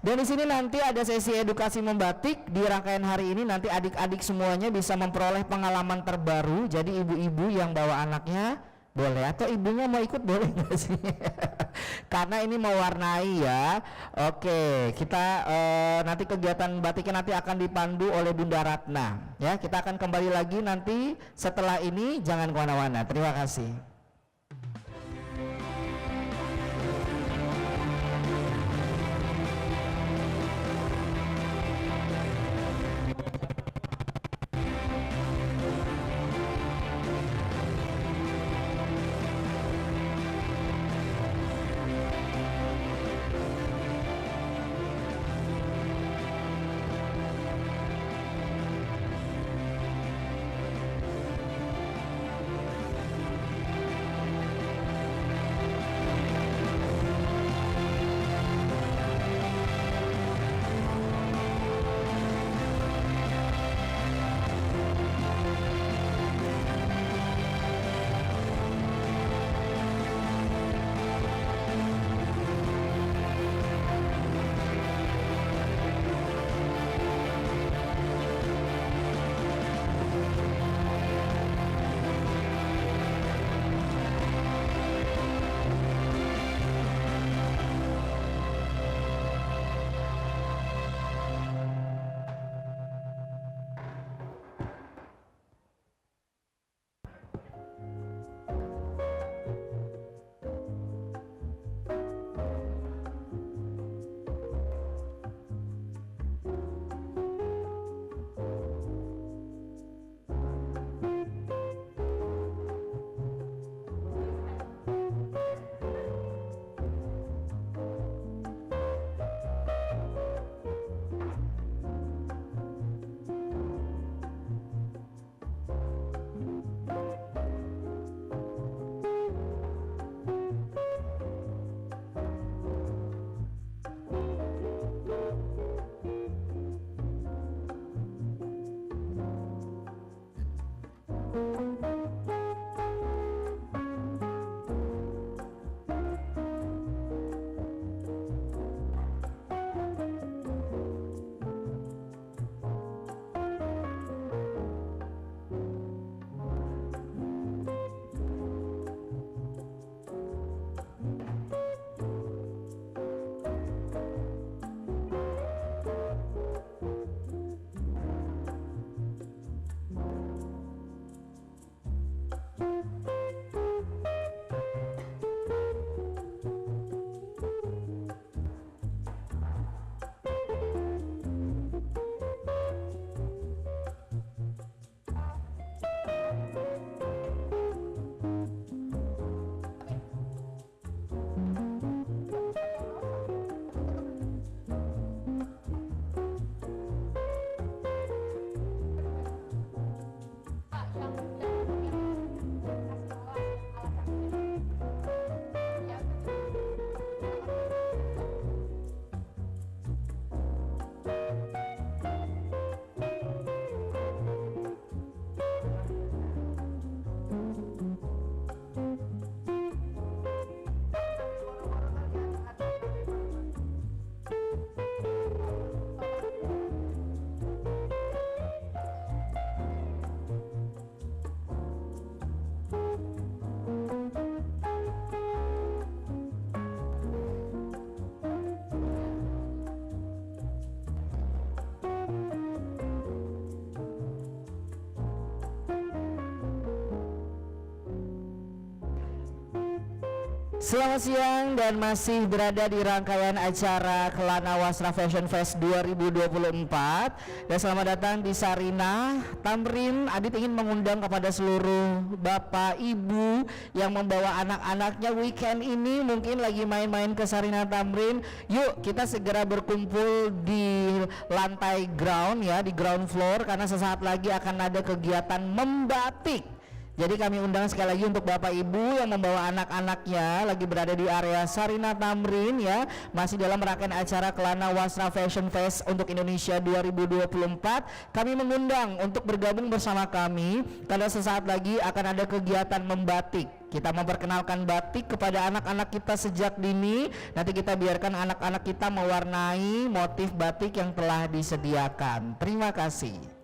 Dan di sini nanti ada sesi edukasi membatik. Di rangkaian hari ini nanti adik-adik semuanya bisa memperoleh pengalaman terbaru. Jadi ibu-ibu yang bawa anaknya boleh, atau ibunya mau ikut boleh nggak sih? Karena ini mewarnai ya. Oke, kita nanti kegiatan batiknya nanti akan dipandu oleh Bunda Ratna. Ya, kita akan kembali lagi nanti setelah ini. Jangan kemana-mana. Terima kasih. Selamat siang dan masih berada di rangkaian acara Kelana Wasra Fashion Fest 2024. Dan selamat datang di Sarinah Tamrin. Adit ingin mengundang kepada seluruh bapak ibu yang membawa anak-anaknya weekend ini mungkin lagi main-main ke Sarinah Tamrin. Yuk kita segera berkumpul di lantai ground ya, di ground floor, karena sesaat lagi akan ada kegiatan membatik. Jadi kami undang sekali lagi untuk bapak ibu yang membawa anak-anaknya lagi berada di area Sarinah Tamrin ya, masih dalam rangkaian acara Kelana Wasra Fashion Fest untuk Indonesia 2024. Kami mengundang untuk bergabung bersama kami karena sesaat lagi akan ada kegiatan membatik. Kita memperkenalkan batik kepada anak-anak kita sejak dini. Nanti kita biarkan anak-anak kita mewarnai motif batik yang telah disediakan. Terima kasih.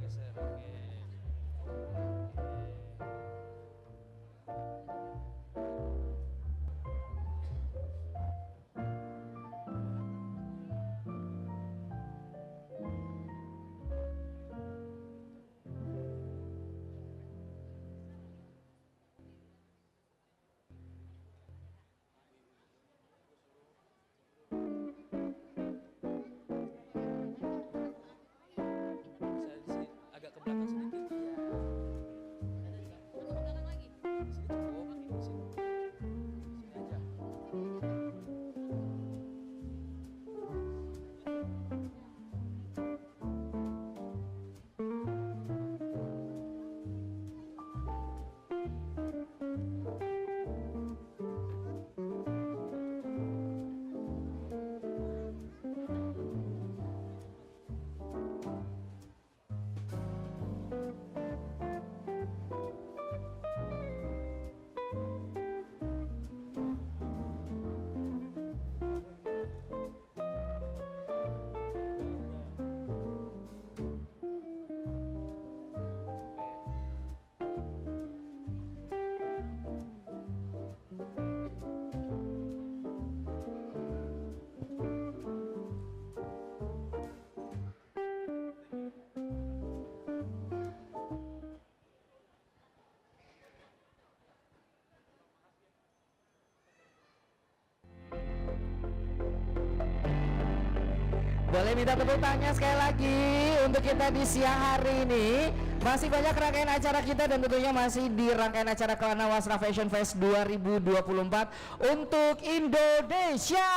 geser. Oke. Saya di sini agak ke belakang sedikit. Di sini cukup. Di sini. Di sini aja. Boleh minta tepuk tangan sekali lagi untuk kita di siang hari ini. Masih banyak rangkaian acara kita dan tentunya masih di rangkaian acara Kelana Wasra Fashion Fest 2024 untuk Indonesia.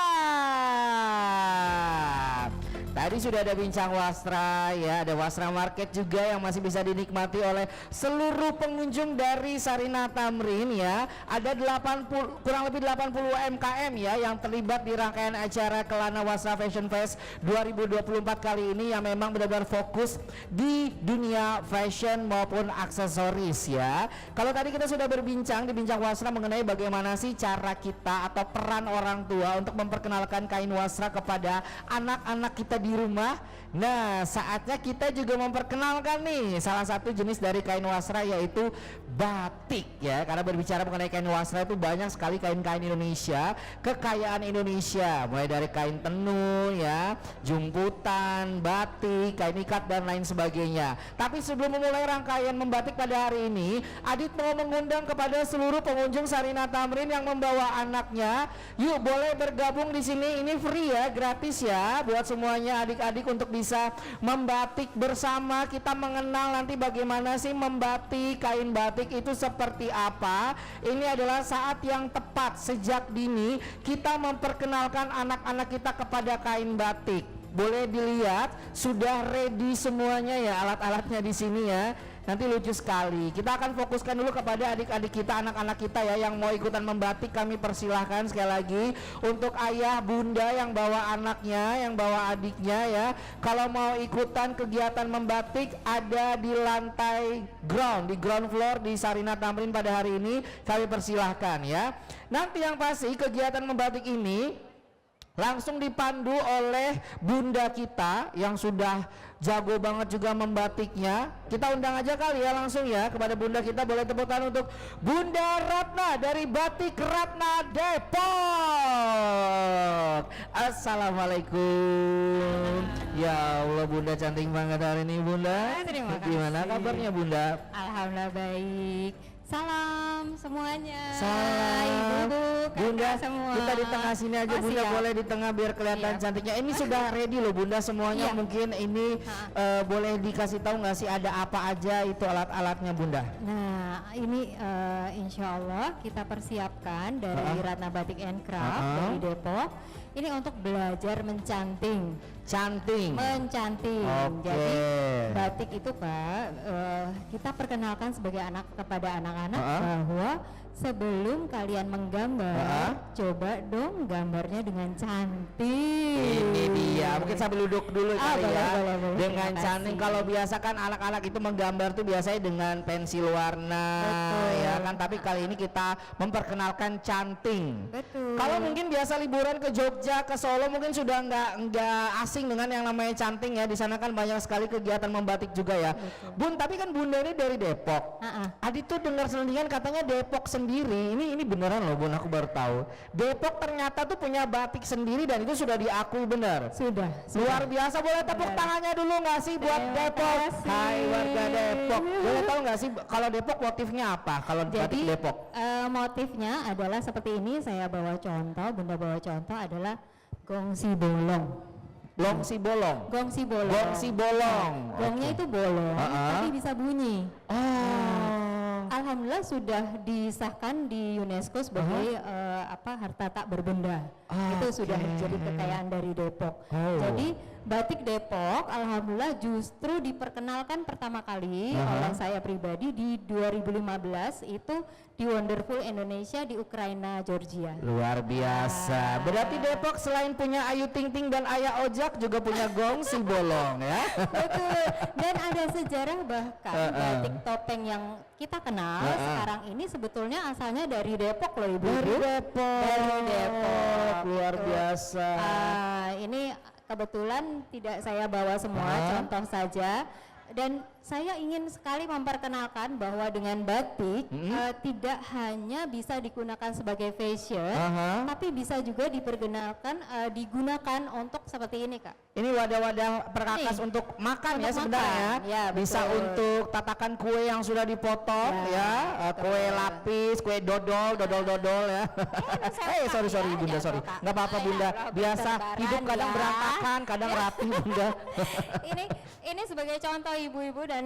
Tadi sudah ada bincang wasra ya, ada Wasra Market juga yang masih bisa dinikmati oleh seluruh pengunjung dari Sarina Tamrin ya. Ada 80 kurang lebih 80 UMKM ya yang terlibat di rangkaian acara Kelana Wasra Fashion Fest 2024 kali ini yang memang benar-benar fokus di dunia fashion maupun aksesoris ya. Kalau tadi kita sudah berbincang di bincang wasra mengenai bagaimana sih cara kita atau peran orang tua untuk memperkenalkan kain wasra kepada anak-anak kita di rumah. Nah, saatnya kita juga memperkenalkan nih salah satu jenis dari kain wasra yaitu batik ya. Karena berbicara mengenai kain wasra itu banyak sekali kain-kain Indonesia, kekayaan Indonesia, mulai dari kain tenun ya, jumputan, batik, kain ikat dan lain sebagainya. Tapi sebelum memulai rangkaian membatik pada hari ini, Adit mau mengundang kepada seluruh pengunjung Sarina Tamrin yang membawa anaknya, yuk boleh bergabung di sini. Ini free ya, gratis ya buat semuanya adik-adik untuk bisa membatik bersama. Kita mengenal nanti bagaimana sih membatik, kain batik itu seperti apa. Ini adalah saat yang tepat sejak dini kita memperkenalkan anak-anak kita kepada kain batik. Boleh dilihat sudah ready semuanya ya alat-alatnya di sini ya. Nanti lucu sekali. Kita akan fokuskan dulu kepada adik-adik kita, anak-anak kita ya yang mau ikutan membatik. Kami persilahkan sekali lagi untuk ayah bunda yang bawa anaknya, yang bawa adiknya ya. Kalau mau ikutan kegiatan membatik ada di lantai ground, di ground floor di Sarina Tamrin pada hari ini. Kami persilahkan ya. Nanti yang pasti kegiatan membatik ini langsung dipandu oleh bunda kita yang sudah jago banget juga membatiknya. Kita undang aja kali ya langsung ya kepada bunda kita. Boleh tepuk tangan untuk Bunda Ratna dari Batik Ratna Depok. Assalamualaikum. Ya Allah, bunda cantik banget hari ini bunda. Terima kasih. Gimana kabarnya bunda? Alhamdulillah baik. Salam semuanya. Salam. Ibu, Bunda, semua. kita di tengah sini aja Oh, bunda, siap. boleh di tengah biar kelihatan Iya. cantiknya. Ini sudah ready loh bunda semuanya. Iya. Mungkin ini boleh dikasih tahu nggak sih ada apa aja itu alat-alatnya bunda? Nah, ini insya Allah kita persiapkan dari Ratna Batik and Craft dari Depok. Ini untuk belajar mencanting, Canting. mencanting. Oke. Jadi batik itu Pak, kita perkenalkan sebagai anak kepada anak-anak bahwa sebelum kalian menggambar, coba dong gambarnya dengan cantik. Ini dia, mungkin sambil duduk dulu kali boleh, ya. boleh. Dengan Terima cantik, kasih. kalau biasa kan anak-anak itu menggambar tuh biasanya dengan pensil warna, Betul. ya kan. Tapi kali ini kita memperkenalkan canting. Betul. Kalau mungkin biasa liburan ke Jogja, ke Solo mungkin sudah nggak asing dengan yang namanya canting ya. Di sana kan banyak sekali kegiatan membatik juga ya. Bun, tapi kan Bunda ini dari Depok. Adit tuh dengar selentingan katanya Depok sendiri. Ini beneran loh Bun, aku baru tahu. Depok ternyata tuh punya batik sendiri dan itu sudah diakui benar. Sudah. Luar biasa, boleh tepuk tangannya dulu nggak sih buat Terima Depok? kasih. Hai warga Depok. Boleh tahu nggak sih kalau Depok motifnya apa? Kalau batik Jadi Depok? motifnya adalah seperti ini, saya bawa contoh, Bunda bawa contoh adalah gongsi bolong. Longsi bolong. Gongsi bolong. Gongsi bolong. Gongnya itu bolong, tapi bisa bunyi. Oh. Alhamdulillah sudah disahkan di UNESCO sebagai harta tak berbenda. Itu sudah menjadi kekayaan dari Depok. Jadi batik Depok alhamdulillah justru diperkenalkan pertama kali oleh saya pribadi di 2015 itu di Wonderful Indonesia di Ukraina, Georgia. Luar biasa. Berarti Depok selain punya Ayu Ting Ting dan Ayah Ojak juga punya gongsi bolong ya. Betul. Dan ada sejarah bahkan batik topeng yang kita kenal sekarang ini sebetulnya asalnya dari Depok loh Ibu. Dari Depok. Dari Depok. Luar Gitu. biasa. Ini kebetulan tidak saya bawa semua, contoh saja. Dan saya ingin sekali memperkenalkan bahwa dengan batik tidak hanya bisa digunakan sebagai fashion, tapi bisa juga digunakan untuk seperti ini Kak. Ini wadah-wadah perkakas Nih, untuk makan ya untuk sebenarnya. makan. Ya, bisa betul. untuk tatakan kue yang sudah dipotong ya, kue lapis, kue dodol ya. Sorry Bunda, sorry. Nggak apa-apa Bunda. Biasa hidup kadang berantakan, kadang rapi Bunda. Ini sebagai contoh ibu-ibu dan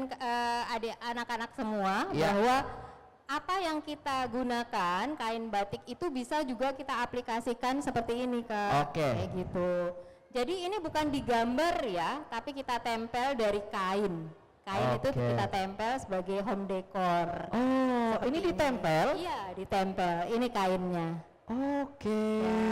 adik anak-anak semua Ya. bahwa apa yang kita gunakan kain batik itu bisa juga kita aplikasikan seperti ini Kak. Oke. Kayak gitu. Jadi ini bukan digambar ya, tapi kita tempel dari kain. Kain itu Oke. kita tempel sebagai home decor. Oh, Seperti ini ditempel? Iya, ditempel. Ini kainnya. Oke.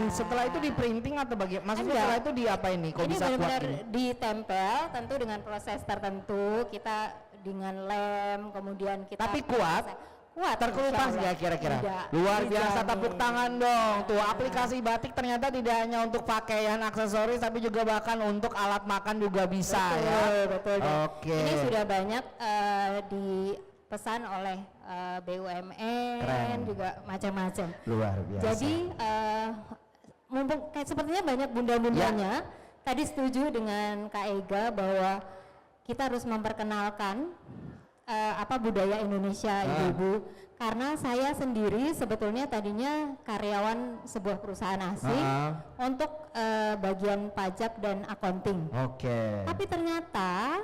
Setelah itu di printing atau bagaimana? Maksudnya Enggak. setelah itu di apa ini? Kok Ini bisa kuat benar-benar ini? ditempel tentu dengan proses tertentu, kita dengan lem, kemudian kita Tapi kuat? Kuat. Terkelupas insya nggak Allah. kira-kira? Tidak, Luar biasa, dijamin. tepuk tangan dong. Tuh aplikasi batik ternyata tidak hanya untuk pakaian aksesoris tapi juga bahkan untuk alat makan juga bisa ya. Betul. Oke. Ini sudah banyak dipesan oleh BUMN Keren. juga macam-macam. Luar biasa. Jadi mumpung kayak sepertinya banyak bunda-bundanya tadi setuju dengan Kak Ega bahwa kita harus memperkenalkan budaya Indonesia ibu-ibu, karena saya sendiri sebetulnya tadinya karyawan sebuah perusahaan asing untuk bagian pajak dan accounting. Oke. Tapi ternyata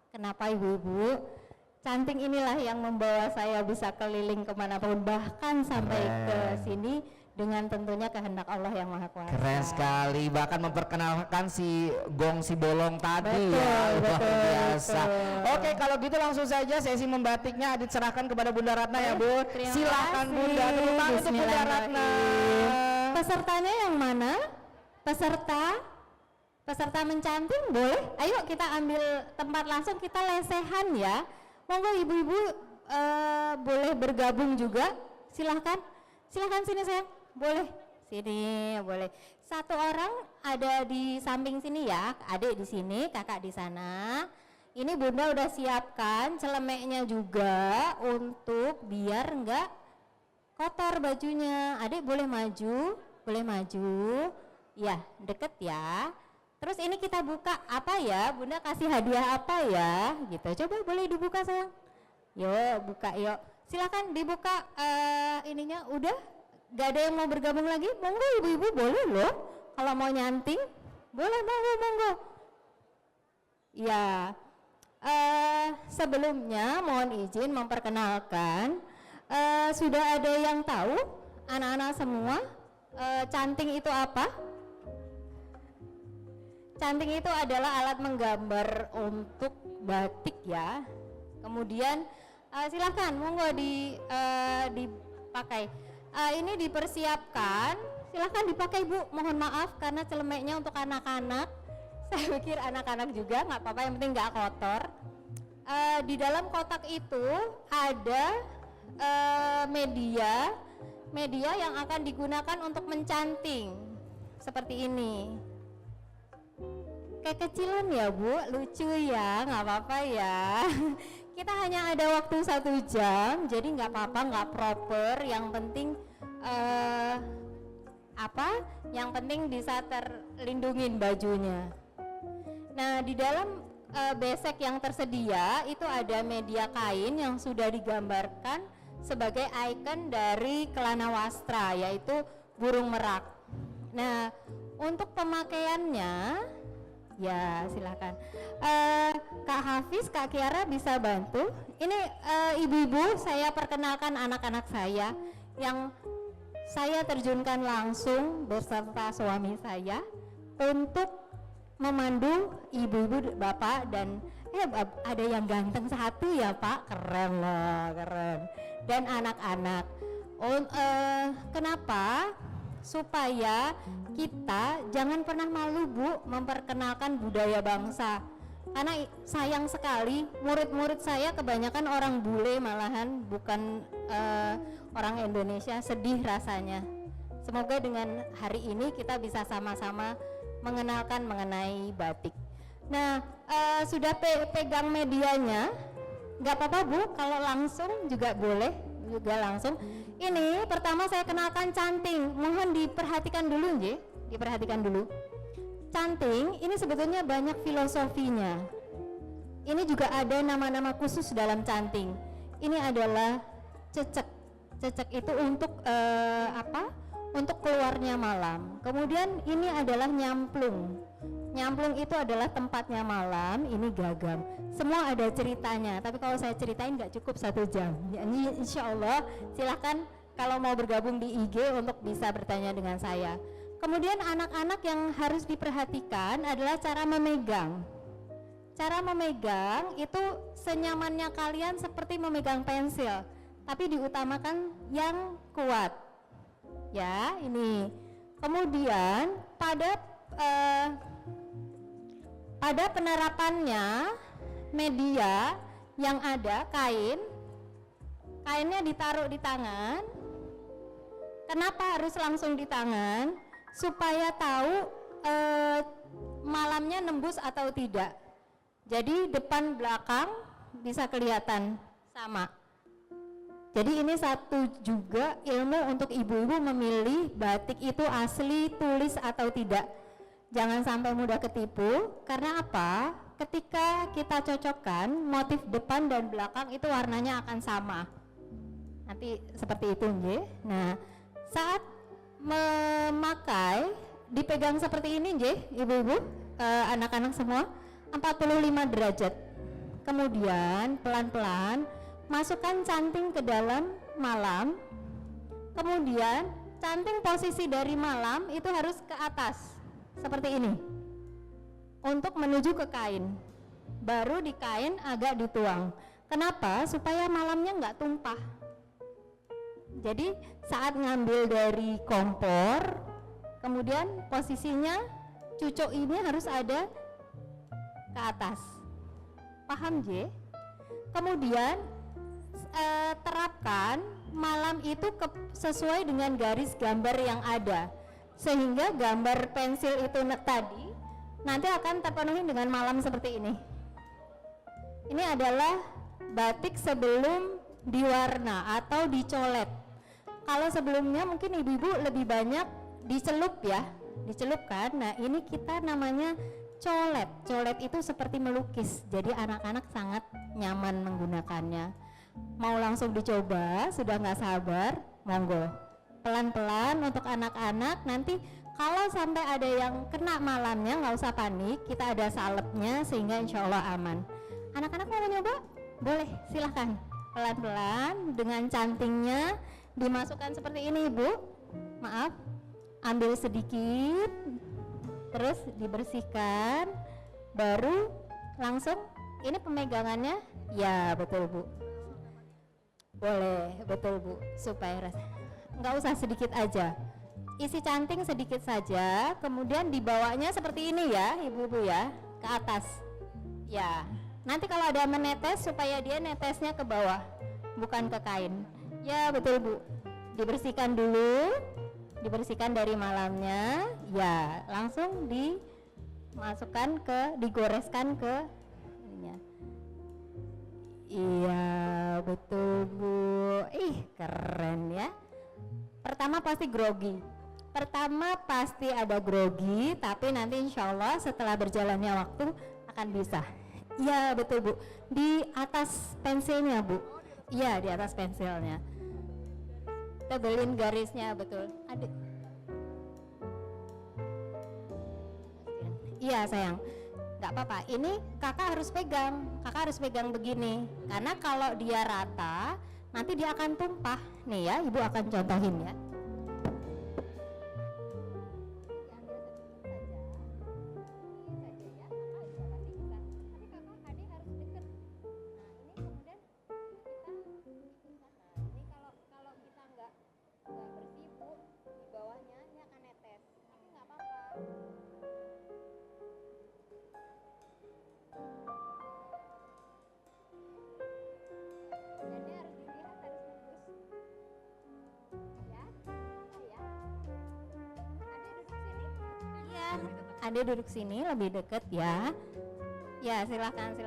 kenapa ibu-ibu, canting inilah yang membawa saya bisa keliling kemanapun bahkan sampai ke sini dengan tentunya kehendak Allah yang Maha Kuasa. Keren sekali, bahkan memperkenalkan si gongsi bolong tadi Betul, ya. Luar betul, biasa. betul. Oke, kalau gitu langsung saja sesi membatiknya Adit serahkan kepada Bunda Ratna ya Bu. Terima Silakan kasih. Bunda, tepuk tangan untuk Bunda Ratna. Pesertanya yang mana? Peserta mencanting boleh? Ayo kita ambil tempat langsung, kita lesehan ya. Monggo ibu-ibu boleh bergabung juga. Silahkan sini sayang. Boleh, sini boleh. Satu orang ada di samping sini ya, adik di sini, kakak di sana. Ini Bunda udah siapkan celemeknya juga untuk biar enggak kotor bajunya. Adik boleh maju, ya deket ya. Terus ini kita buka apa ya, Bunda kasih hadiah apa ya, gitu. Coba boleh dibuka sayang. Yuk buka yuk. Silakan dibuka ininya udah. Gak ada yang mau bergabung lagi? Monggo ibu-ibu boleh loh. Kalau mau nyanting, boleh monggo. Ya, sebelumnya mohon izin memperkenalkan, sudah ada yang tahu anak-anak semua canting itu apa? Canting itu adalah alat menggambar untuk batik ya. Kemudian silahkan monggo dipakai. Ini dipersiapkan, silahkan dipakai Bu, mohon maaf karena celemeknya untuk anak-anak. Saya pikir anak-anak juga, nggak apa-apa, yang penting nggak kotor. Di dalam kotak itu ada media yang akan digunakan untuk mencanting seperti ini. Kayak kecilan ya Bu, lucu ya, nggak apa-apa ya. Kita hanya ada waktu 1 jam, jadi nggak apa-apa, nggak proper. Yang penting Yang penting bisa terlindungin bajunya. Nah, di dalam besek yang tersedia itu ada media kain yang sudah digambarkan sebagai ikon dari kelana wastra, yaitu burung merak. Nah, untuk pemakaiannya, ya silakan. Kak Hafiz, Kak Kiara bisa bantu. Ini ibu-ibu, saya perkenalkan anak-anak saya yang saya terjunkan langsung beserta suami saya untuk memandu ibu-ibu, bapak, dan ada yang ganteng satu ya Pak, keren loh, keren. Dan anak-anak. Kenapa? Supaya kita jangan pernah malu Bu memperkenalkan budaya bangsa, karena sayang sekali murid-murid saya kebanyakan orang bule, malahan bukan orang Indonesia. Sedih rasanya. Semoga dengan hari ini kita bisa sama-sama mengenalkan mengenai batik. Nah, sudah pegang medianya, nggak apa-apa Bu, kalau langsung juga boleh, juga langsung. Ini pertama saya kenalkan canting, mohon diperhatikan dulu nggih, diperhatikan dulu. Canting ini sebetulnya banyak filosofinya. Ini juga ada nama-nama khusus dalam canting. Ini adalah cecek. Cecek itu untuk untuk keluarnya malam. Kemudian ini adalah nyamplung. Nyamplung itu adalah tempatnya malam, ini gagam. Semua ada ceritanya, tapi kalau saya ceritain nggak cukup 1 jam. Ini insya Allah silahkan kalau mau bergabung di IG untuk bisa bertanya dengan saya. Kemudian anak-anak yang harus diperhatikan adalah cara memegang. Cara memegang itu senyamannya kalian seperti memegang pensil, tapi diutamakan yang kuat. Ya, ini. Kemudian pada penerapannya media yang ada kainnya ditaruh di tangan. Kenapa harus langsung di tangan? Supaya tahu malamnya nembus atau tidak. Jadi depan belakang bisa kelihatan sama. Jadi ini satu juga ilmu untuk ibu-ibu memilih batik itu asli, tulis atau tidak. Jangan sampai mudah ketipu, karena apa? Ketika kita cocokkan motif depan dan belakang itu warnanya akan sama. Nanti seperti itu nggih. Nah, saat memakai dipegang seperti ini nggih, ibu-ibu, anak-anak semua, 45 derajat. Kemudian pelan-pelan masukkan canting ke dalam malam. Kemudian canting posisi dari malam itu harus ke atas seperti ini untuk menuju ke kain. Baru di kain agak dituang. Kenapa? Supaya malamnya nggak tumpah. Jadi saat ngambil dari kompor, kemudian posisinya cucuk ini harus ada ke atas. Paham J? Kemudian terapkan malam itu sesuai dengan garis gambar yang ada, sehingga gambar pensil itu tadi nanti akan terpenuhi dengan malam seperti ini. Ini adalah batik sebelum diwarna atau dicolet. Kalau sebelumnya mungkin ibu-ibu lebih banyak dicelup ya, dicelupkan. Nah, ini kita namanya colet. Colet itu seperti melukis, jadi anak-anak sangat nyaman menggunakannya. Mau langsung dicoba, sudah nggak sabar, monggo. Pelan-pelan untuk anak-anak, nanti kalau sampai ada yang kena malamnya nggak usah panik, kita ada salepnya sehingga insya Allah aman. Anak-anak mau nyoba? Boleh, silahkan. Pelan-pelan dengan cantingnya dimasukkan seperti ini Ibu. Maaf, ambil sedikit, terus dibersihkan, baru langsung. Ini pemegangannya, ya betul Bu. Boleh, betul Bu, supaya nggak usah sedikit aja. Isi canting sedikit saja, kemudian dibawanya seperti ini ya, Ibu-ibu ya, ke atas. Ya, nanti kalau ada menetes supaya dia netesnya ke bawah, bukan ke kain. Ya, betul Bu. Dibersihkan dulu, dibersihkan dari malamnya, ya, langsung dimasukkan digoreskan ke ininya. Iya, betul Bu. Ih, keren ya. Pertama pasti grogi. Pertama pasti ada grogi, tapi nanti insya Allah setelah berjalannya waktu akan bisa. Iya, betul Bu. Di atas pensilnya Bu. Iya, di atas pensilnya. Tebelin garisnya, betul. Adik. Iya sayang, nggak apa-apa. Ini kakak harus pegang begini. Karena kalau dia rata, nanti dia akan tumpah. Nih ya, ibu akan contohin ya. Ade duduk sini lebih deket ya. Ya silahkan.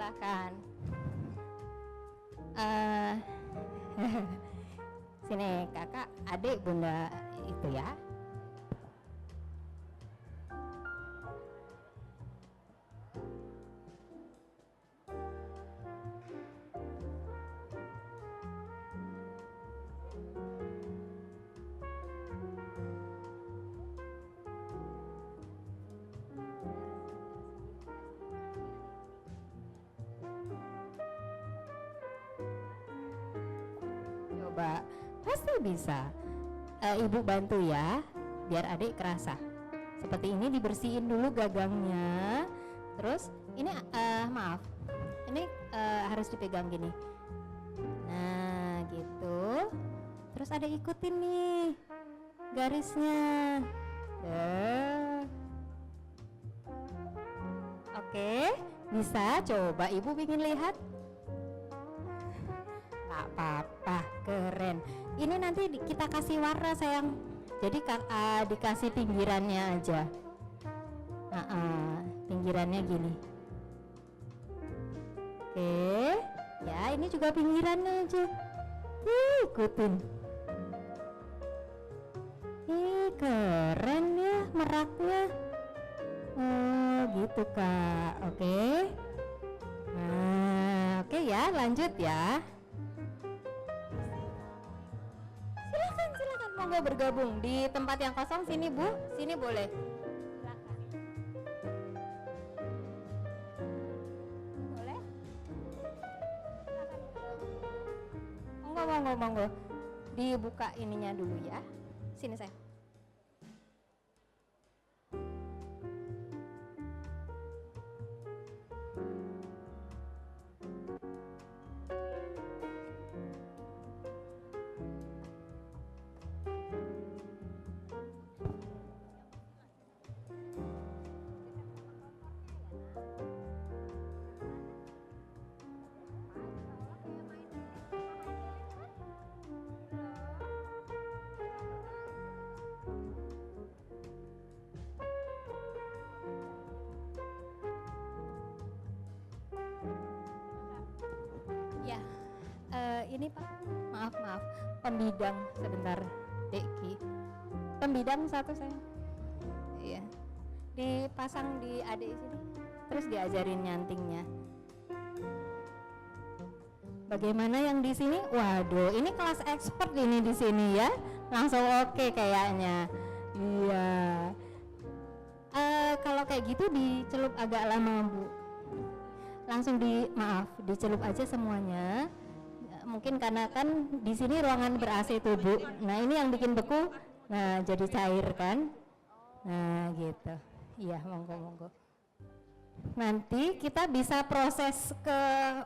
Sini kakak, adik, bunda itu ya. Coba, pasti bisa. Ibu bantu ya, biar adik kerasa. Seperti ini dibersihin dulu gagangnya. Terus ini maaf, ini harus dipegang gini. Nah gitu. Terus ada ikutin nih garisnya. Oke, bisa. Coba ibu ingin lihat. Gak apa-apa, keren. Ini nanti kita kasih warna sayang. Jadi dikasih pinggirannya aja. Pinggirannya gini. Oke, ya ini juga pinggirannya aja. Ikutin. Keren ya meraknya. Oh gitu kak. Oke. Nah, oke ya, lanjut ya. Silakan monggo bergabung di tempat yang kosong sini Bu, sini boleh. Silakan. Boleh? Silakan. Monggo. Dibuka ininya dulu ya. Sini saya. Ya, ini Pak, maaf, pembidang sebentar, Deki. Pembidang satu saya. Iya, dipasang di adik sini, terus diajarin nyantingnya. Bagaimana yang di sini? Waduh, ini kelas expert ini di sini ya, langsung oke kayaknya. Iya. Kalau kayak gitu dicelup agak lama Bu. Langsung dicelup aja semuanya. Mungkin karena kan di sini ruangan ber-AC tuh Bu. Nah ini yang bikin beku, nah jadi cair kan. Nah gitu. Iya monggo. Nanti kita bisa proses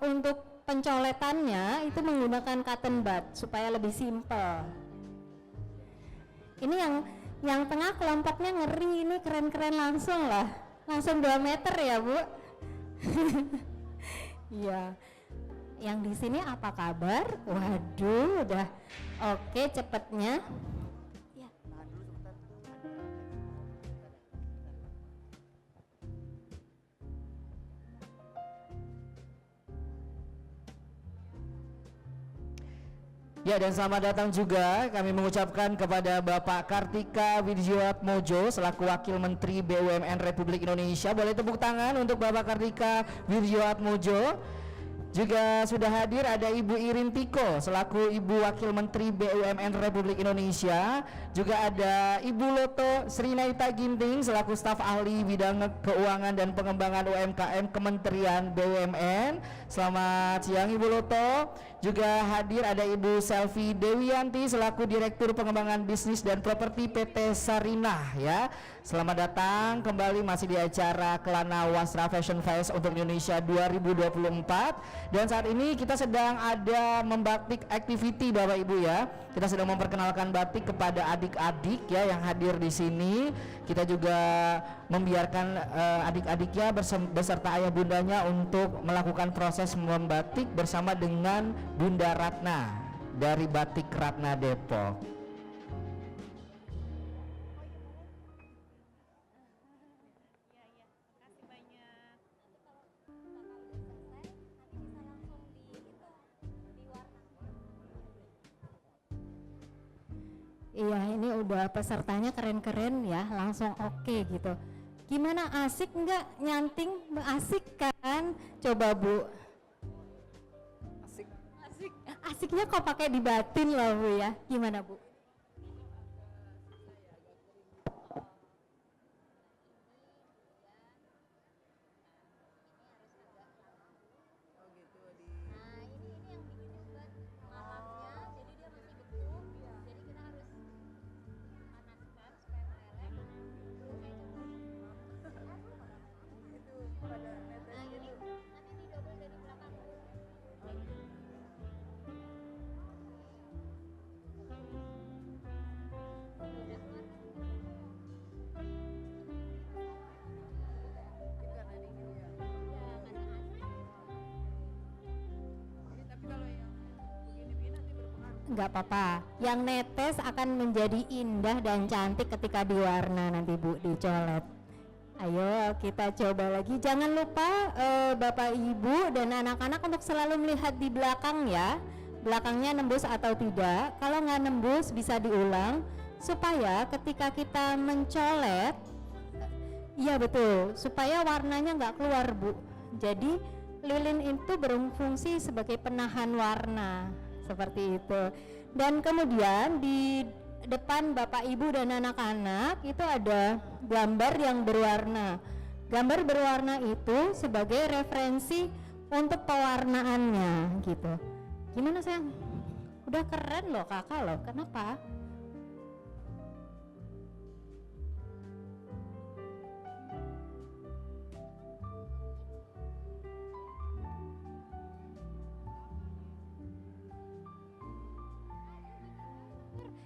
untuk pencoletannya itu menggunakan cotton bud supaya lebih simpel. Ini yang tengah kelompoknya ngeri, ini keren-keren langsung lah. Langsung 2 meter ya, Bu. Iya. Yang di sini apa kabar? Waduh, udah oke cepetnya. Ya. Ya, dan selamat datang juga kami mengucapkan kepada Bapak Kartika Wirjoatmojo selaku Wakil Menteri BUMN Republik Indonesia. Boleh tepuk tangan untuk Bapak Kartika Wirjoatmojo. Juga sudah hadir ada Ibu Irin Tiko selaku Ibu Wakil Menteri BUMN Republik Indonesia. Juga ada Ibu Loto Srinaita Ginting selaku staf ahli bidang keuangan dan pengembangan UMKM Kementerian BUMN. Selamat siang Ibu Loto. Juga hadir ada Ibu Selvi Dewianti selaku Direktur Pengembangan Bisnis dan Properti PT Sarinah ya. Selamat datang kembali masih di acara Kelana Wasra Fashion Fest untuk Indonesia 2024. Dan saat ini kita sedang ada membatik activity Bapak Ibu ya. Kita sedang memperkenalkan batik kepada adik-adik ya yang hadir di sini. Kita juga membiarkan adik-adiknya beserta ayah bundanya untuk melakukan proses membatik bersama dengan Bunda Ratna dari Batik Ratna Depok. Iya, ini udah pesertanya keren-keren ya, langsung oke gitu. Gimana, asik nggak nyanting? Asik kan? Coba Bu. Asiknya kok pakai dibatin loh Bu ya. Gimana Bu? Nggak apa-apa, yang netes akan menjadi indah dan cantik ketika diwarna nanti Bu, dicolet. Ayo kita coba lagi, jangan lupa Bapak Ibu dan anak-anak untuk selalu melihat di belakang ya, belakangnya nembus atau tidak. Kalau nggak nembus bisa diulang supaya ketika kita mencolet, iya betul, supaya warnanya nggak keluar Bu. Jadi lilin itu berfungsi sebagai penahan warna seperti itu. Dan kemudian di depan Bapak Ibu dan anak-anak itu ada gambar yang berwarna. Gambar berwarna itu sebagai referensi untuk pewarnaannya gitu. Gimana sayang? Udah keren loh kakak loh. Kenapa?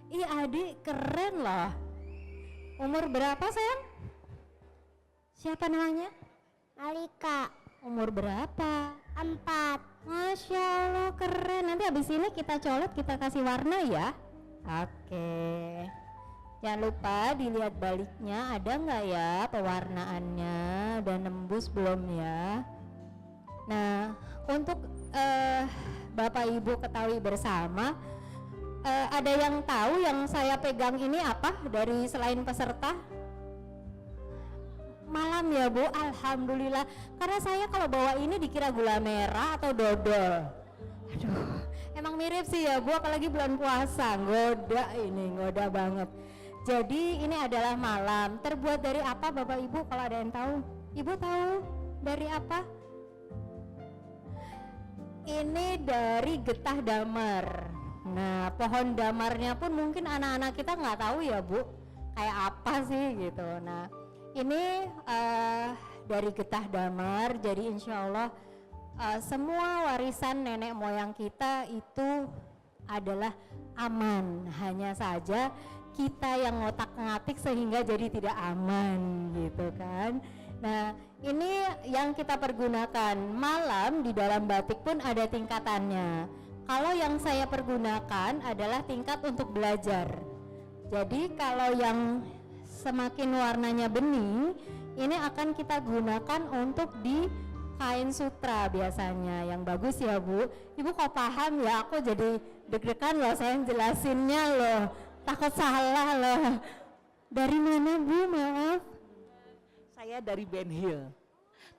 Ih adik keren loh. Umur berapa sayang? Siapa namanya? Alika. Umur berapa? 4. Masya Allah keren. Nanti habis ini kita colet, kita kasih warna ya. Oke. Jangan lupa dilihat baliknya ada nggak ya pewarnaannya. Udah nembus belum ya? Nah untuk Bapak Ibu ketahui bersama, ada yang tahu yang saya pegang ini apa dari selain peserta? Malam ya Bu, alhamdulillah. Karena saya kalau bawa ini dikira gula merah atau dodol. Aduh, emang mirip sih ya Bu, apalagi bulan puasa, ngoda banget. Jadi ini adalah malam. Terbuat dari apa Bapak Ibu kalau ada yang tahu? Ibu tahu dari apa? Ini dari getah damar. Nah, pohon damarnya pun mungkin anak-anak kita nggak tahu ya Bu, kayak apa sih gitu. Nah, ini dari getah damar, jadi insya Allah semua warisan nenek moyang kita itu adalah aman, hanya saja kita yang ngotak-ngatik sehingga jadi tidak aman gitu kan. Nah ini yang kita pergunakan. Malam di dalam batik pun ada tingkatannya. Kalau yang saya pergunakan adalah tingkat untuk belajar. Jadi kalau yang semakin warnanya bening, ini akan kita gunakan untuk di kain sutra biasanya. Yang bagus ya Bu. Ibu kok paham ya, aku jadi deg-degan loh saya jelasinnya loh. Takut salah loh. Dari mana Bu, maaf? Saya dari Ben Hill.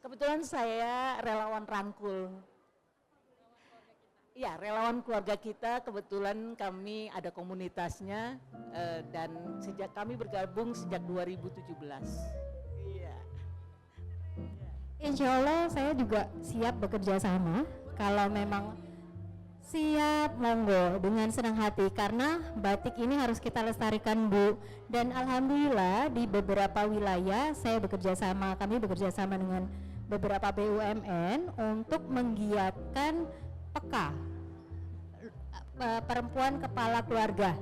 Kebetulan saya relawan Rangkul. Ya, relawan keluarga kita, kebetulan kami ada komunitasnya dan sejak kami bergabung sejak 2017. Iya. Insya Allah saya juga siap bekerja sama. Kalau memang siap, monggo dengan senang hati, karena batik ini harus kita lestarikan Bu. Dan alhamdulillah di beberapa wilayah saya bekerja sama, kami bekerja sama dengan beberapa BUMN untuk menggiatkan PKK, perempuan kepala keluarga.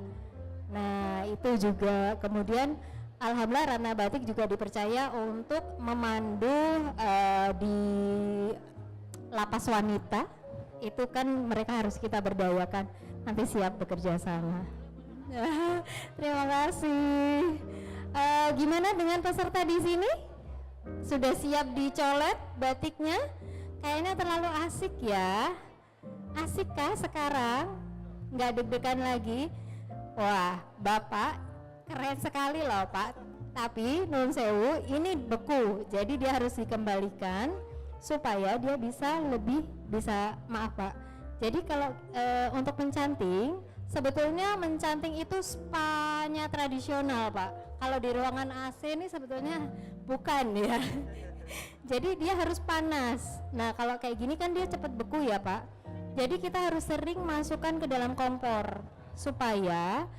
Nah itu juga kemudian alhamdulillah Ratna Batik juga dipercaya untuk memandu di lapas wanita. Itu kan mereka harus kita berdayakan. Nanti siap bekerja sama. Terima kasih. Gimana dengan peserta di sini? Sudah siap dicolet batiknya? Kayaknya terlalu asik ya. Asik kah sekarang? Nggak deg-degan lagi? Wah, Bapak keren sekali loh Pak. Tapi nun sewu ini beku, jadi dia harus dikembalikan supaya dia bisa maaf Pak. Jadi kalau untuk mencanting, sebetulnya mencanting itu spanya tradisional Pak. Kalau di ruangan AC ini sebetulnya bukan ya. Jadi dia harus panas. Nah kalau kayak gini kan dia cepat beku ya Pak. Jadi kita harus sering masukkan ke dalam kompor supaya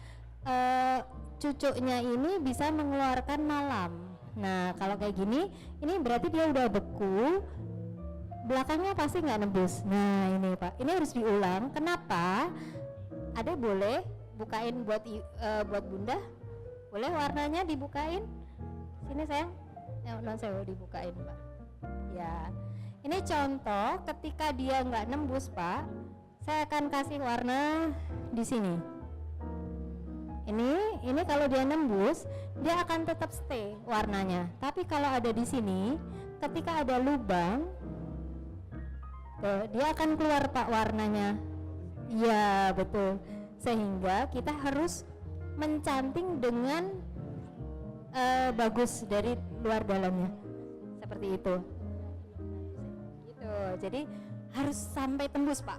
cucuknya ini bisa mengeluarkan malam. Nah kalau kayak gini, ini berarti dia udah beku, belakangnya pasti nggak nebus. Nah ini Pak, ini harus diulang. Kenapa? Ada boleh bukain buat Bunda? Boleh warnanya dibukain? Sini sayang, non saya dibukain Pak. Ya, ini contoh ketika dia nggak nembus Pak, saya akan kasih warna di sini. Ini kalau dia nembus, dia akan tetap stay warnanya. Tapi kalau ada di sini, ketika ada lubang, dia akan keluar Pak warnanya. Iya betul. Sehingga kita harus mencanting dengan bagus dari luar dalamnya. Seperti itu. Gitu. Jadi harus sampai tembus Pak.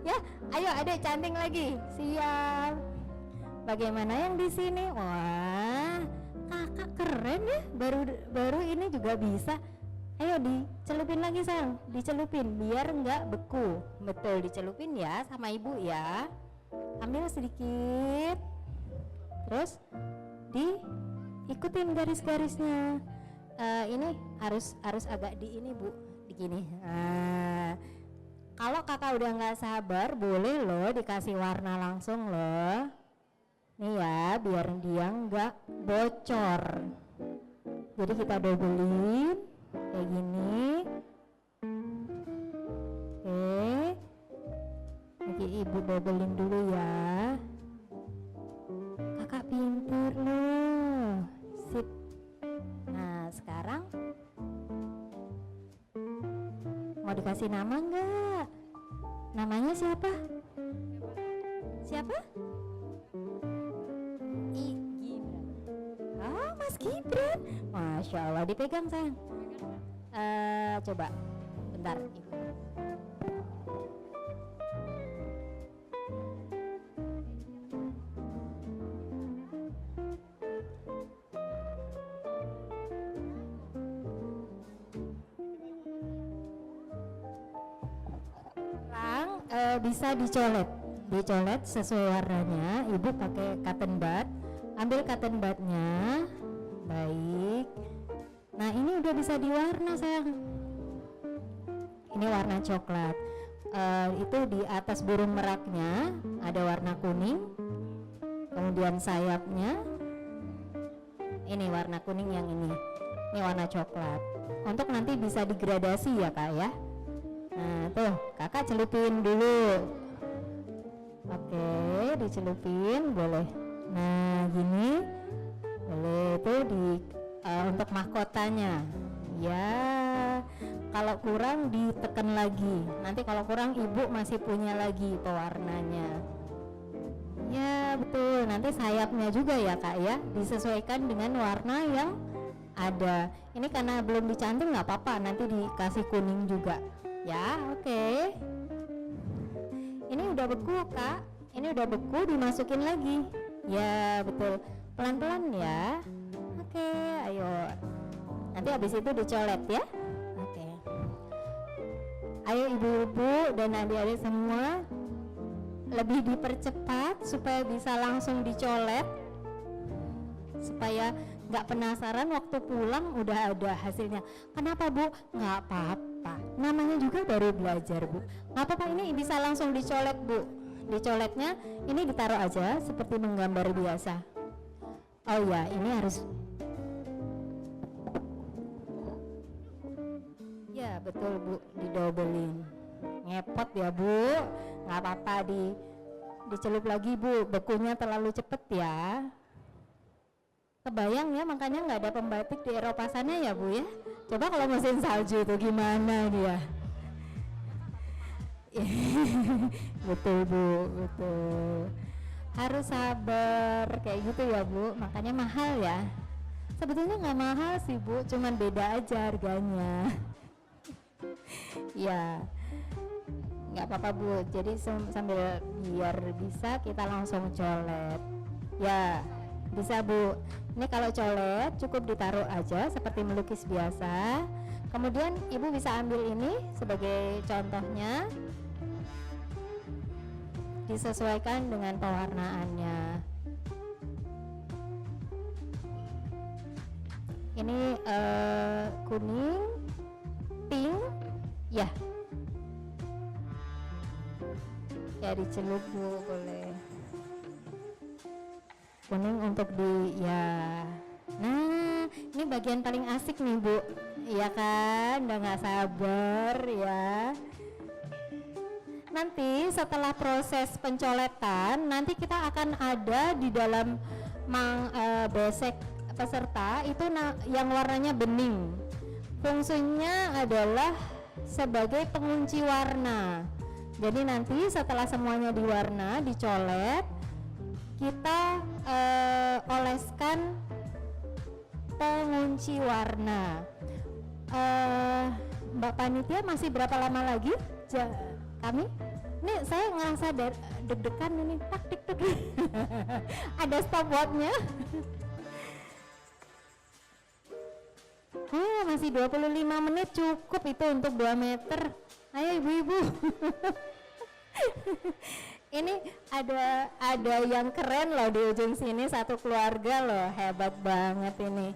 Ya, ayo Adek canting lagi. Siap. Bagaimana yang di sini? Wah, kakak keren ya. Baru ini juga bisa. Ayo dicelupin lagi sayang, dicelupin biar nggak beku. Betul, dicelupin ya sama ibu ya. Ambil sedikit, terus diikutin garis-garisnya. Ini harus agak di ini Bu, begini. Kalau kakak udah nggak sabar, boleh loh dikasih warna langsung loh. Nih ya, biar dia nggak bocor. Jadi kita dobelin kayak gini. Oke. Oke, ibu dobelin dulu ya. Kakak pinter loh. Sip. Nah, sekarang mau dikasih nama nggak? Namanya siapa? Siapa? Oh, Mas Gibran. Masya Allah, dipegang sayang. Coba, bentar ibu. Sekarang bisa dicolet sesuai warnanya. Ibu pakai cotton bud. Ambil cotton budnya. Baik. Nah ini udah bisa diwarna sayang. ini warna coklat. Itu di atas burung meraknya ada warna kuning, kemudian sayapnya ini warna kuning, yang ini warna coklat. Untuk nanti bisa digradasi ya kak ya. Nah tuh kakak celupin dulu. Oke, dicelupin boleh. Nah gini boleh, itu di untuk mahkotanya ya. Kalau kurang ditekan lagi, nanti kalau kurang ibu masih punya lagi pewarnanya ya. Betul, nanti sayapnya juga ya kak ya, disesuaikan dengan warna yang ada. Ini karena belum dicanting nggak apa-apa, nanti dikasih kuning juga ya. Oke, ini udah beku kak, ini udah beku, dimasukin lagi ya. Betul, pelan-pelan ya. Oke, ayo, nanti habis itu dicolet ya. Oke, ayo ibu-ibu dan adik-adik semua lebih dipercepat supaya bisa langsung dicolet, supaya nggak penasaran waktu pulang udah ada hasilnya. Kenapa bu? Nggak apa-apa, namanya juga baru belajar bu. Nggak apa-apa, ini bisa langsung dicolet bu. Dicoletnya ini ditaruh aja seperti menggambar biasa. Oh ya, ini harus ya betul bu, didobelin. Ngepot ya bu, nggak apa-apa, dicelup lagi bu, bekunya terlalu cepet ya. Kebayang ya, makanya nggak ada pembatik di Eropa sana ya bu ya. Coba kalau musim salju itu gimana dia. Betul bu, betul. Harus sabar kayak gitu ya bu, makanya mahal ya. Sebetulnya nggak mahal sih bu, cuman beda aja harganya. Ya, nggak apa-apa bu. Jadi sambil biar bisa kita langsung colet. Ya, bisa bu. Ini kalau colet cukup ditaruh aja seperti melukis biasa. Kemudian ibu bisa ambil ini sebagai contohnya, disesuaikan dengan pewarnaannya. Ini kuning, pink, ya. Ya dicelup bu, boleh. Kuning untuk ya. Nah, ini bagian paling asik nih bu, iya kan? Udah nggak sabar ya. Nanti setelah proses pencoletan, nanti kita akan ada di dalam besek peserta itu yang warnanya bening. Fungsinya adalah sebagai pengunci warna. Jadi nanti setelah semuanya diwarna, dicolet, kita oleskan pengunci warna. Mbak Panitia masih berapa lama lagi kami? Ini saya ngerasa deg-degan ini, tak tik tik. Ada stopwatchnya. Masih 25 menit cukup itu untuk 2 meter. Ayo ibu-ibu. Ini ada yang keren loh di ujung sini, satu keluarga loh, hebat banget ini,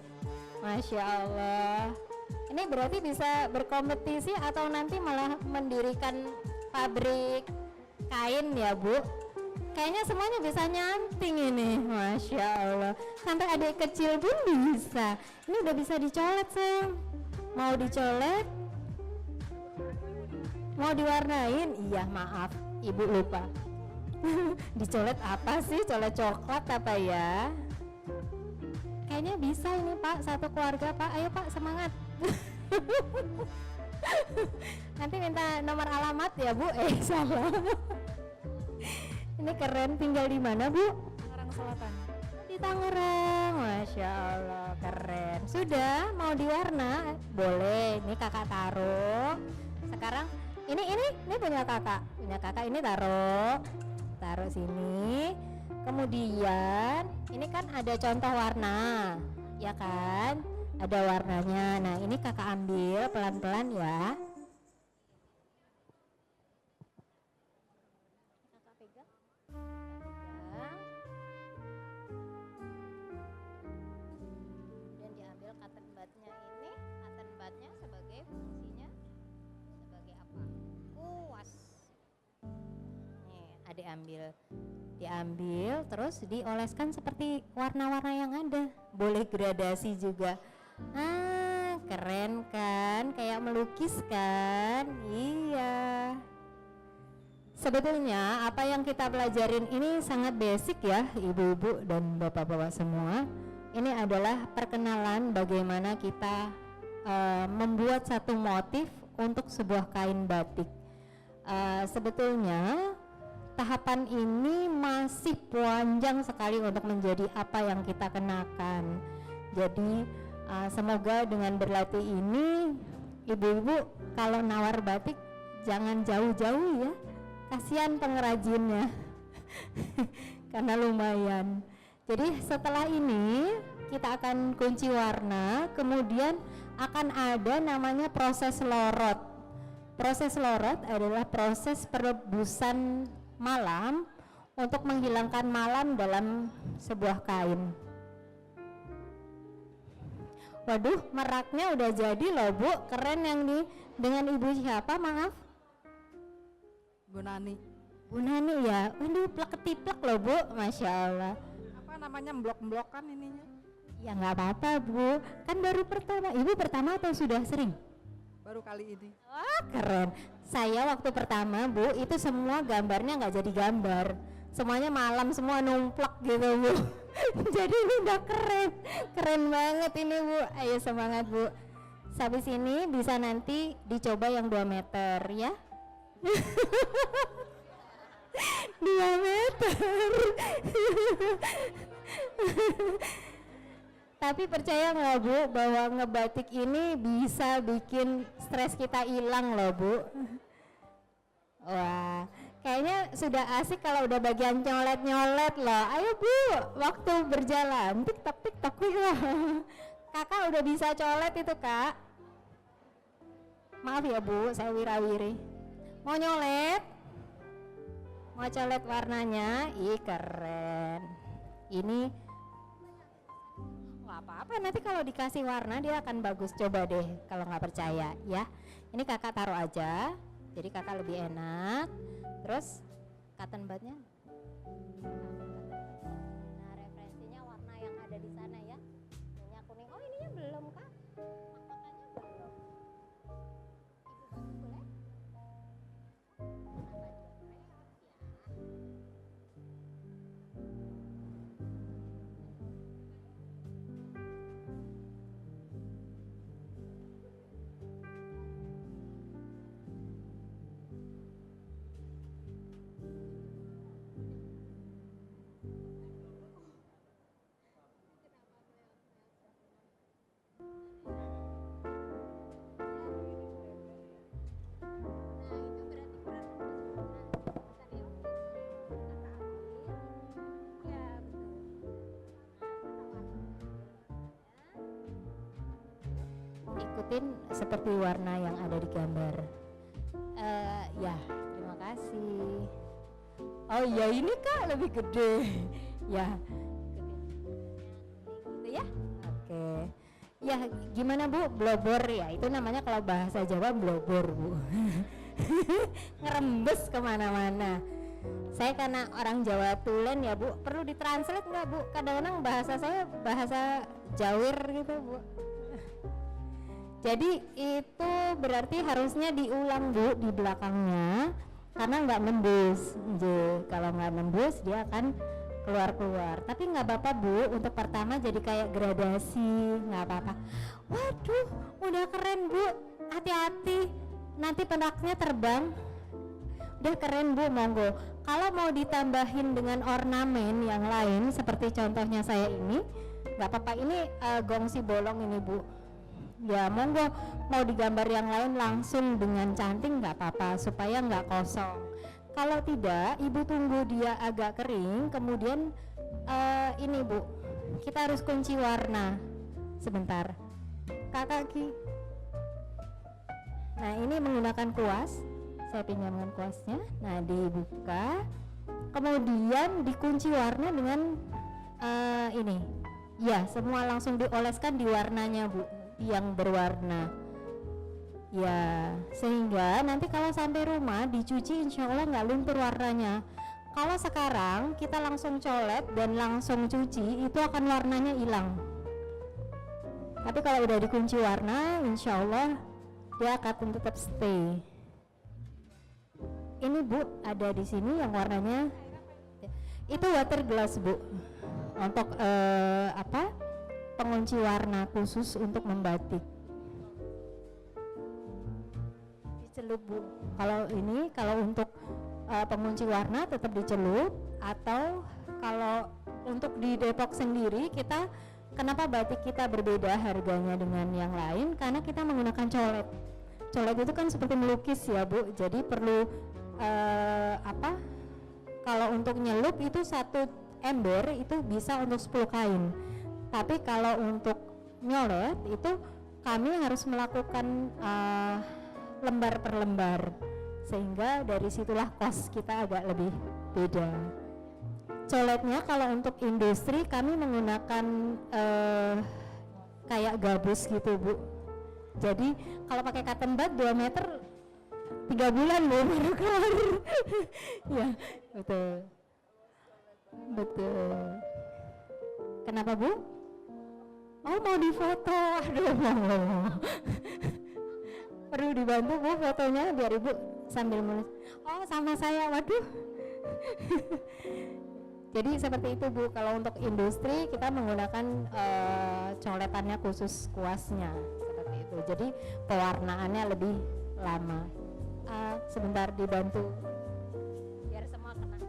masya Allah. Ini berarti bisa berkompetisi atau nanti malah mendirikan pabrik kain ya bu? Kayaknya semuanya bisa nyanting ini, masya Allah. Sampai adik kecil pun bisa. Ini udah bisa dicolet sayang. Mau dicolet? Mau diwarnain? Iya maaf, ibu lupa. Dicolet apa sih? Colet coklat apa ya? Kayaknya bisa ini pak, satu keluarga pak. Ayo pak, semangat. Nanti minta nomor alamat ya bu. Salah. Ini keren, tinggal di mana bu? Tangerang Selatan. Di Tangerang, masya Allah, keren. Sudah mau diwarna? Boleh. Ini kakak taruh. Sekarang ini punya kakak ini taruh sini. Kemudian ini kan ada contoh warna, ya kan? Ada warnanya. Nah ini kakak ambil pelan-pelan ya. Kakak pegang. Kemudian diambil cotton budnya ini. Cotton budnya sebagai fungsinya sebagai apa? diambil terus dioleskan seperti warna-warna yang ada, boleh gradasi juga. Keren kan, kayak melukis kan? Iya. Sebetulnya apa yang kita pelajarin ini sangat basic ya ibu-ibu dan bapak-bapak semua. Ini adalah perkenalan bagaimana kita membuat satu motif untuk sebuah kain batik. Sebetulnya tahapan ini masih panjang sekali untuk menjadi apa yang kita kenakan. Jadi semoga dengan berlatih ini ibu-ibu kalau nawar batik jangan jauh-jauh ya, kasihan pengrajinnya karena lumayan. Jadi setelah ini kita akan kunci warna, kemudian akan ada namanya proses lorot. Proses lorot adalah proses perebusan malam untuk menghilangkan malam dalam sebuah kain. Waduh, meraknya udah jadi loh Bu, keren yang nih. Dengan ibu siapa maaf? Bu Nani. Bu Nani ya, waduh plek-ketiplek loh Bu, Masya Allah. Apa namanya, blok-blokan ininya? Ya nggak apa-apa Bu, kan baru pertama. Ibu pertama atau sudah sering? Baru kali ini. Wah keren. Saya waktu pertama Bu, itu semua gambarnya nggak jadi gambar, semuanya malam semua numplek gitu Bu. Jadi ini udah keren banget ini Bu. Ayo semangat Bu. Habis ini bisa nanti dicoba yang 2 meter ya. 2 meter. Tapi percaya nggak Bu bahwa ngebatik ini bisa bikin stres kita hilang loh Bu. Wah, kayaknya sudah asik kalau udah bagian nyolet-nyolet loh. Ayo Bu, waktu berjalan tik-tok ya. Kakak udah bisa colet itu Kak. Maaf ya Bu, saya wirawiri. Mau nyolet? Mau colet warnanya? Ih keren. Ini nggak apa-apa, nanti kalau dikasih warna dia akan bagus. Coba deh kalau nggak percaya ya. Ini kakak taruh aja, jadi kakak lebih enak. Terus cotton budnya, nah referensinya warna yang ada di sana ya, minyak kuning. Oh ininya belum Kak, makanya belum. Ibu bantu boleh? Ikutin seperti warna yang ada di gambar. Ya, terima kasih. Oh iya ini Kak lebih gede. Ya, gitu ya. Oke. Ya, gimana Bu? Blobor ya, itu namanya kalau bahasa Jawa blobor Bu. Ngerembes kemana-mana. Saya karena orang Jawa tulen ya Bu, perlu ditranslate nggak Bu? Kadang-kadang bahasa saya bahasa Jawir gitu Bu. Jadi itu berarti harusnya diulang Bu di belakangnya karena nggak nembus. Kalau nggak nembus dia akan keluar. Tapi nggak apa-apa Bu, untuk pertama jadi kayak gradasi, nggak apa-apa. Waduh, udah keren Bu. Hati-hati, nanti penaknya terbang. Udah keren Bu, monggo. Kalau mau ditambahin dengan ornamen yang lain seperti contohnya saya ini, nggak apa-apa. Ini gongsi bolong ini Bu. Ya monggo, mau digambar yang lain langsung dengan cantik nggak apa-apa supaya nggak kosong. Kalau tidak, ibu tunggu dia agak kering, kemudian ini Bu, kita harus kunci warna. Sebentar, Kakak Ki. Nah ini menggunakan kuas, saya pinjamkan kuasnya. Nah dibuka, kemudian dikunci warna dengan ini. Ya semua langsung dioleskan di warnanya Bu, yang berwarna ya, sehingga nanti kalau sampai rumah dicuci insya Allah nggak luntur warnanya. Kalau sekarang kita langsung colet dan langsung cuci, itu akan warnanya hilang. Tapi kalau udah dikunci warna, insya Allah dia akan tetap stay. Ini Bu, ada di sini yang warnanya itu water glass Bu, untuk pengunci warna khusus untuk membatik. Dicelup Bu. Kalau untuk pengunci warna tetap dicelup, atau kalau untuk di Depok sendiri kita, kenapa batik kita berbeda harganya dengan yang lain, karena kita menggunakan colet. Colet itu kan seperti melukis ya Bu, jadi perlu kalau untuk nyelup itu 1 ember itu bisa untuk 10 kain. Tapi kalau untuk nyolet itu kami harus melakukan lembar per lembar, sehingga dari situlah kos kita agak lebih beda. Coletnya kalau untuk industri kami menggunakan kayak gabus gitu Bu. Jadi kalau pakai cotton bud 2 meter 3 bulan Bu baru keluar. Ya betul. Kenapa Bu? Oh mau difoto, aduh mau. Perlu dibantu Bu fotonya biar Ibu sambil menulis. Oh sama saya, waduh. Jadi seperti itu Bu, kalau untuk industri kita menggunakan coletannya khusus kuasnya seperti itu. Jadi pewarnaannya lebih lama. Sebentar dibantu biar semua kena.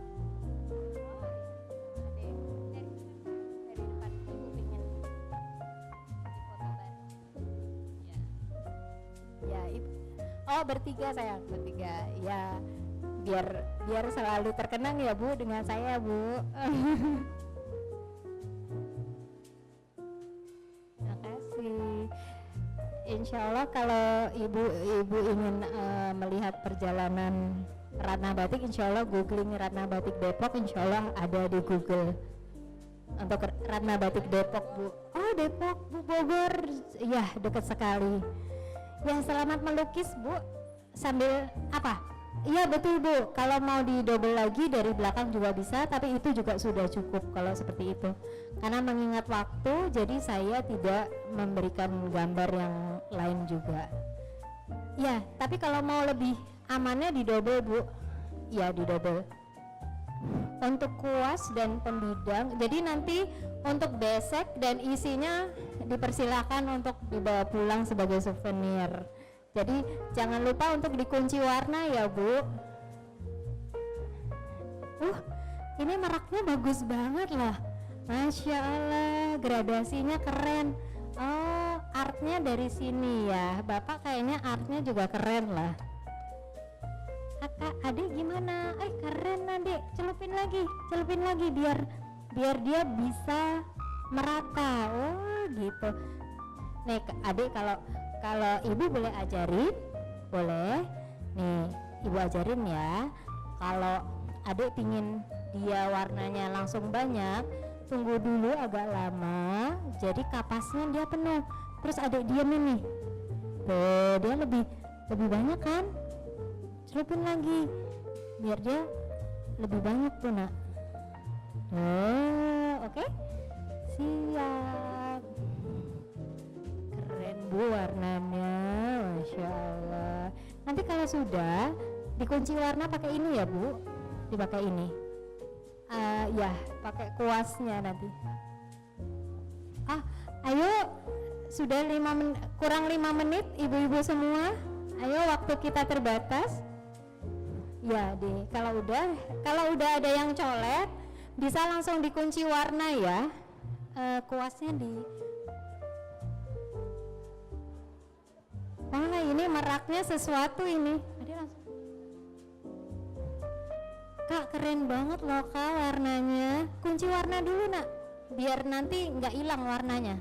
Dari depan Ibu pingin difoto bareng. Ya Ibu. Oh bertiga sayang, bertiga. Ya biar selalu terkenang ya Bu dengan saya Bu. Terima kasih. Insya Allah kalau ibu ingin melihat perjalanan Ratna Batik, insya Allah googling Ratna Batik Depok, insya Allah ada di Google. Untuk Ratna Batik Depok Bu. Oh Depok Bu, Bogor, ya dekat sekali. Ya selamat melukis Bu. Sambil apa? Iya betul Bu, kalau mau di double lagi dari belakang juga bisa, tapi itu juga sudah cukup kalau seperti itu. Karena mengingat waktu, jadi saya tidak memberikan gambar yang lain juga. Ya, tapi kalau mau lebih amannya di double Bu. Ya di double. Untuk kuas dan pembidang, jadi nanti untuk besek dan isinya dipersilakan untuk dibawa pulang sebagai souvenir. Jadi jangan lupa untuk dikunci warna ya Bu. Ini meraknya bagus banget lah. Masya Allah, gradasinya keren. Oh, artnya dari sini ya. Bapak kayaknya artnya juga keren lah. Kakak, adik gimana? Keren adik. Celupin lagi biar dia bisa merata. Oh gitu. Nih adik, kalau ibu boleh ajarin, boleh nih ibu ajarin ya. Kalau adik pingin dia warnanya langsung banyak, tunggu dulu agak lama, jadi kapasnya dia penuh, terus adik diamin nih. Dia lebih banyak kan, celupin lagi biar dia lebih banyak tuh nak. Oke. Siap. Keren Bu warnanya, Masya Allah. Nanti kalau sudah dikunci warna pakai ini ya Bu, dipakai ini. Ya pakai kuasnya nanti. Ayo sudah kurang 5 menit ibu-ibu semua. Ayo waktu kita terbatas. Ya kalau udah ada yang colet bisa langsung dikunci warna ya. Kuasnya wah ini meraknya sesuatu ini. Kak keren banget loh Kak warnanya. Kunci warna dulu nak, biar nanti nggak hilang warnanya.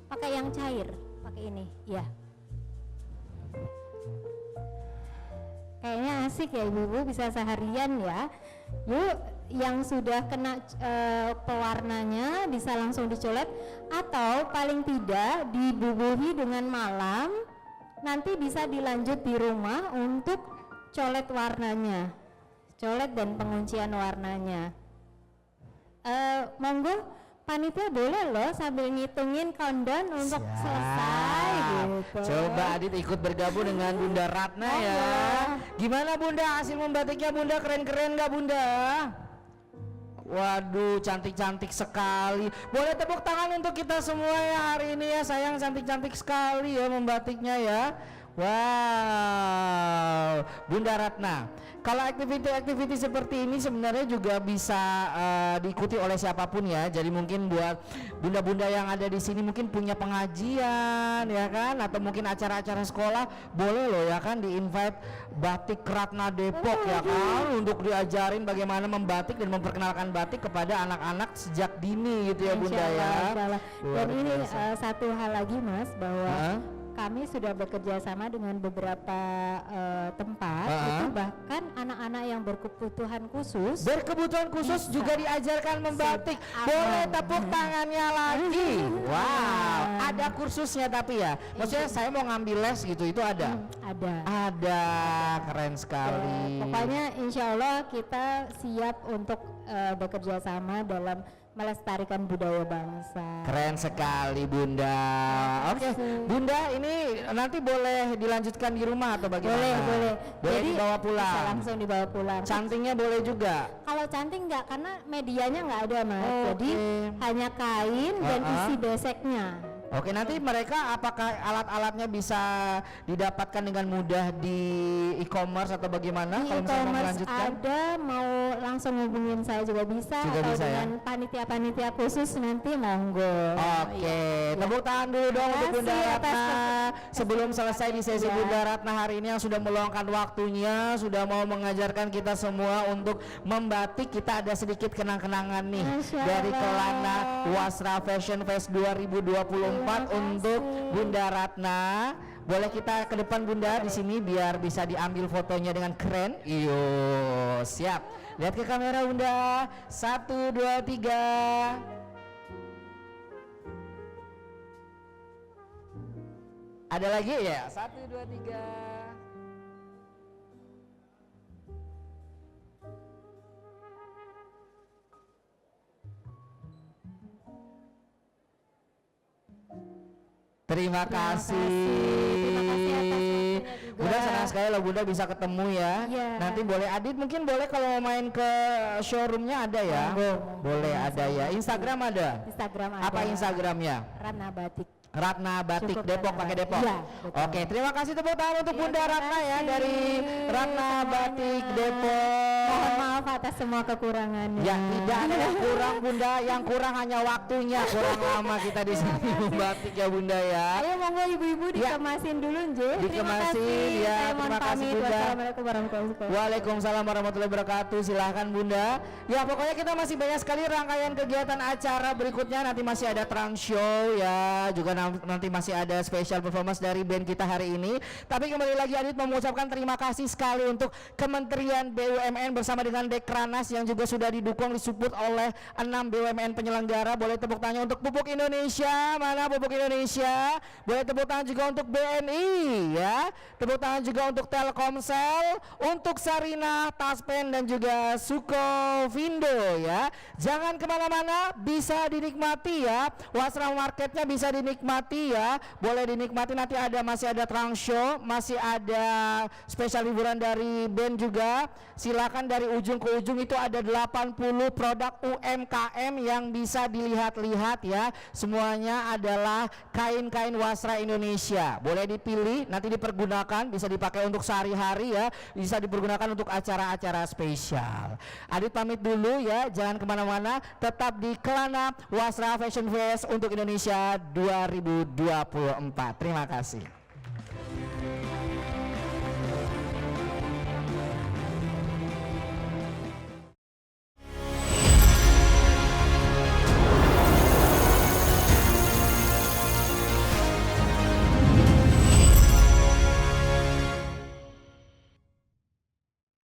Pakai yang cair, pakai ini ya. Kayaknya asik ya ibu-ibu, bisa seharian ya. Yuk yang sudah kena pewarnanya bisa langsung dicolet, atau paling tidak dibubuhi dengan malam, nanti bisa dilanjut di rumah untuk colet warnanya. colet dan penguncian warnanya. Monggo panitia boleh loh sambil ngitungin countdown untuk Siap. selesai gitu. Coba Adit ikut bergabung dengan Bunda Ratna ya. Gimana Bunda hasil membatiknya Bunda, keren-keren nggak Bunda? Waduh, cantik-cantik sekali. Boleh tepuk tangan untuk kita semua ya hari ini ya. Sayang, cantik-cantik sekali ya membatiknya ya. Wow, Bunda Ratna. Kalau aktiviti-aktiviti seperti ini sebenarnya juga bisa diikuti oleh siapapun ya. Jadi mungkin buat bunda-bunda yang ada di sini mungkin punya pengajian ya kan, atau mungkin acara-acara sekolah, boleh loh ya kan di-invite Batik Ratna Depok ya kan, untuk diajarin bagaimana membatik dan memperkenalkan batik kepada anak-anak sejak dini gitu ya Bunda ya. Insya Allah. Luar Dan ini biasa. satu hal lagi Mas, bahwa Hah? kami sudah bekerja sama dengan beberapa tempat, Ah. itu bahkan anak-anak yang berkebutuhan khusus. Berkebutuhan khusus juga diajarkan membatik. Boleh tepuk tangannya lagi. Wow, ada kursusnya tapi ya. Maksudnya saya mau ngambil les gitu, itu ada. Ada. Ada, keren sekali. Pokoknya insya Allah kita siap untuk bekerja sama dalam melestarikan budaya bangsa. Keren sekali Bunda. Oke, Bunda ini nanti boleh dilanjutkan di rumah atau bagaimana? Boleh. Boleh Jadi dibawa bisa pulang. langsung dibawa pulang. Cantingnya boleh juga. Kalau canting enggak, karena medianya enggak ada Mas. Oke. Jadi hanya kain dan isi beseknya. Oke, nanti mereka apakah alat-alatnya bisa didapatkan dengan mudah di e-commerce atau bagaimana Di kalau misalnya mau e-commerce melanjutkan? ada, mau langsung hubungin saya juga bisa, Juga atau bisa ya? dengan panitia-panitia khusus nanti monggo. Oke, tepuk tangan dulu dong untuk Bunda Terima kasih atas Ratna. Sebelum selesai di sesi Ya. Bunda Ratna hari ini yang sudah meluangkan waktunya, sudah mau mengajarkan kita semua untuk membatik. Kita ada sedikit kenang-kenangan nih Masya dari Allah. Kelana Wasra Fashion Fest 2024 untuk Bunda Ratna. Boleh kita ke depan Bunda di sini biar bisa diambil fotonya dengan keren. Iyo, siap. Lihat ke kamera Bunda. 1, 2, 3. Ada lagi ya? 1, 2, 3. Terima kasih. Terima kasih atas waktunya juga. Bunda senang sekali loh Bunda bisa ketemu ya. Iya. Nanti boleh Adit mungkin boleh kalau mau main ke showroomnya ada ya. Boleh ada ya. Instagram ada. Instagram ada. Apa Instagramnya? Ratna Batik. Ratna Batik Cukup Depok, Ratna pakai Batik. Depok. Iya, betul. Oke, terima kasih tepuk tangan untuk Bunda terima Ratna ya kasih dari Ratna semuanya. Batik Depok. Mohon maaf atas semua kekurangannya. Ya tidak ada yang kurang Bunda, yang kurang hanya waktunya, kurang lama kita di sini membatik ya Bunda ya. Ayo monggo ibu-ibu Ya. dikemasin dulu nje. Terima Dikemasin, kasih. ya, Saya mohon terima kasih, pamit. Bunda. Wassalamualaikum warahmatullahi wabarakatuh. Waalaikumsalam warahmatullahi wabarakatuh. Silahkan Bunda. Ya pokoknya kita masih banyak sekali rangkaian kegiatan acara berikutnya. Nanti masih ada trans show ya, juga nanti masih ada special performance dari band kita hari ini. Tapi kembali lagi Adit mengucapkan terima kasih sekali untuk Kementerian BUMN bersama dengan Dekranas yang juga sudah didukung, disupport oleh 6 BUMN penyelenggara. Boleh tepuk tangan untuk Pupuk Indonesia. Mana Pupuk Indonesia? Boleh tepuk tangan juga untuk BNI ya. Tepuk tangan juga untuk Telkomsel, untuk Sarina, Taspen dan juga Sukovindo ya. Jangan kemana-mana, bisa dinikmati ya. Wasra Marketnya bisa dinikmati ya. Boleh dinikmati, nanti masih ada trunk show, masih ada spesial hiburan dari band juga. Silakan dari ujung ke ujung itu ada 80 produk UMKM yang bisa dilihat-lihat ya. Semuanya adalah kain-kain Wasra Indonesia. Boleh dipilih, nanti dipergunakan, bisa dipakai untuk sehari-hari ya, bisa dipergunakan untuk acara-acara spesial. Adit pamit dulu ya, jangan kemana-mana, tetap di Kelana Wasra Fashion Fest untuk Indonesia 2024. Terima kasih.